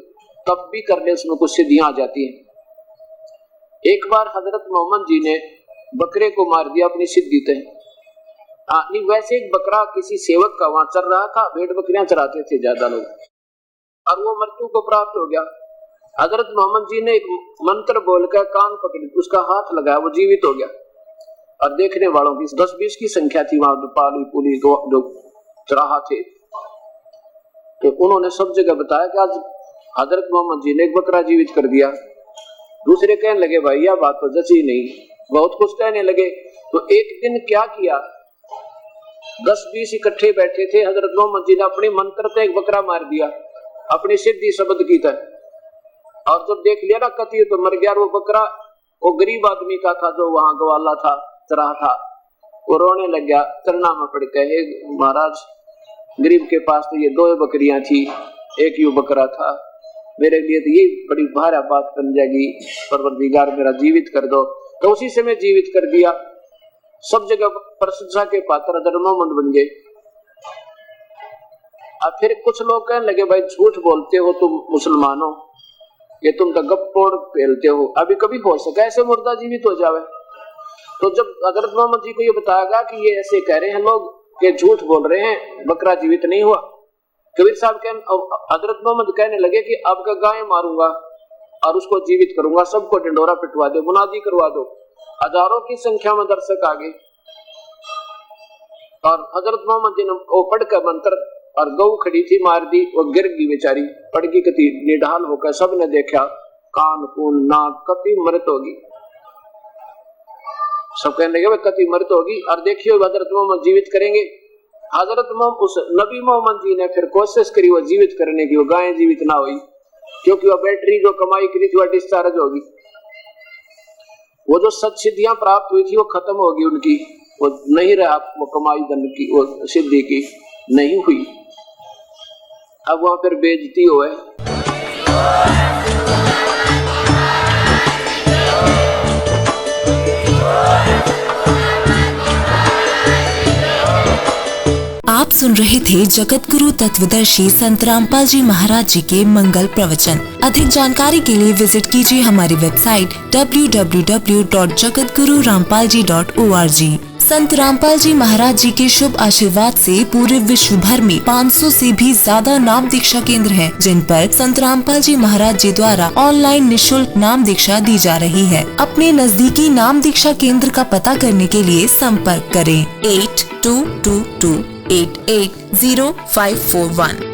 तप भी कर ले उसमें कुछ सिद्धियां आ जाती हैं। एक बार हजरत मोहम्मद जी ने बकरे को मार दिया अपनी सिद्धि थे। नहीं, वैसे एक बकरा किसी सेवक का वहां चल रहा था, भेड़ बकरियां चराते थे ज्यादा लोग, और वो मृत्यु को प्राप्त हो गया। हजरत मोहम्मद जी ने एक मंत्र बोलकर कान पकड़ उसका हाथ लगाया, वो जीवित हो गया। और देखने वालों की 10-20 की संख्या थी वहां, पाली पुली जो चराहा थे। तो उन्होंने सब जगह बताया कि आज हजरत मोहम्मद जी ने एक बकरा जीवित कर दिया। दूसरे कहने लगे, भाई यह बात तो जची नहीं, बहुत कुछ कहने लगे। तो एक दिन क्या किया, 10-20 इकट्ठे बैठे थे, हजरत मोहम्मद जी ने अपने मंत्र से एक बकरा मार दिया, अपनी सिद्धि शब्द की तरह। और जब देख लिया ना कती तो मर गया। वो बकरा वो गरीब आदमी का था जो वहां गवाला था, चरा था, वो रोने लग गया, चरना में पड़ गए, महाराज गरीब के पास तो ये 2 बकरियां थी, एक यू बकरा था, मेरे लिए तो ये बड़ी भारी बात बन जाएगी, परवरदिगार मेरा जीवित कर दो। तो उसी समय जीवित कर दिया। सब जगह प्रशंसा के पात्र हजरत मोहम्मद बन गए। अब फिर कुछ लोग कहने लगे, भाई झूठ बोलते हो तुम मुसलमानों, ये तुम तो गप्पोड़ फैलते हो, अभी कभी हो सके ऐसे मुर्दा जीवित हो जावे। तो जब हजरत मोहम्मद जी को ये बताया कि ये ऐसे कह रहे हैं लोग कि झूठ बोल रहे हैं, बकरा जीवित नहीं हुआ, कबीर साहब हजरत मोहम्मद कहने लगे कि अब का गाय मारूंगा और उसको जीवित करूंगा, सबको ढिंडोरा पिटवा दो, मुनादी करवा दो। हजारों की संख्या में दर्शक आ गए और हजरत मोहम्मद जी ने वो पढ़कर मंत्र और गौ खड़ी थी मार दी, वो गिर गई बेचारी, पड़ गई कति निढाल होकर, सबने देखा कान कून नाक कति मृत होगी। सब कहने लगे कति मृत होगी और देखियो हजरत मोहम्मद जीवित करेंगे। हजरत मोहम्मद उस नबी मोहम्मद जी ने फिर कोशिश करी वो जीवित करने की, वो गाय जीवित ना हुई क्योंकि वो बैटरी जो कमाई करी थी वह डिस्चार्ज होगी, वो जो सच सिद्धियां प्राप्त हुई थी वो खत्म होगी उनकी, वो नहीं रहा, वो कमाई धन की वो सिद्धि की नहीं हुई। अब वहां फिर बेइज्जती हुए। आप सुन रहे थे जगत गुरु तत्वदर्शी संत रामपाल जी महाराज जी के मंगल प्रवचन। अधिक जानकारी के लिए विजिट कीजिए हमारी वेबसाइट www.jagatgururampalji.org। संत रामपाल जी महाराज जी के शुभ आशीर्वाद से पूरे विश्व भर में 500 से भी ज्यादा नाम दीक्षा केंद्र हैं, जिन पर संत रामपाल जी महाराज जी द्वारा ऑनलाइन निशुल्क नाम दीक्षा दी जा रही है। अपने नजदीकी नाम दीक्षा केंद्र का पता करने के लिए संपर्क करें 8222880541।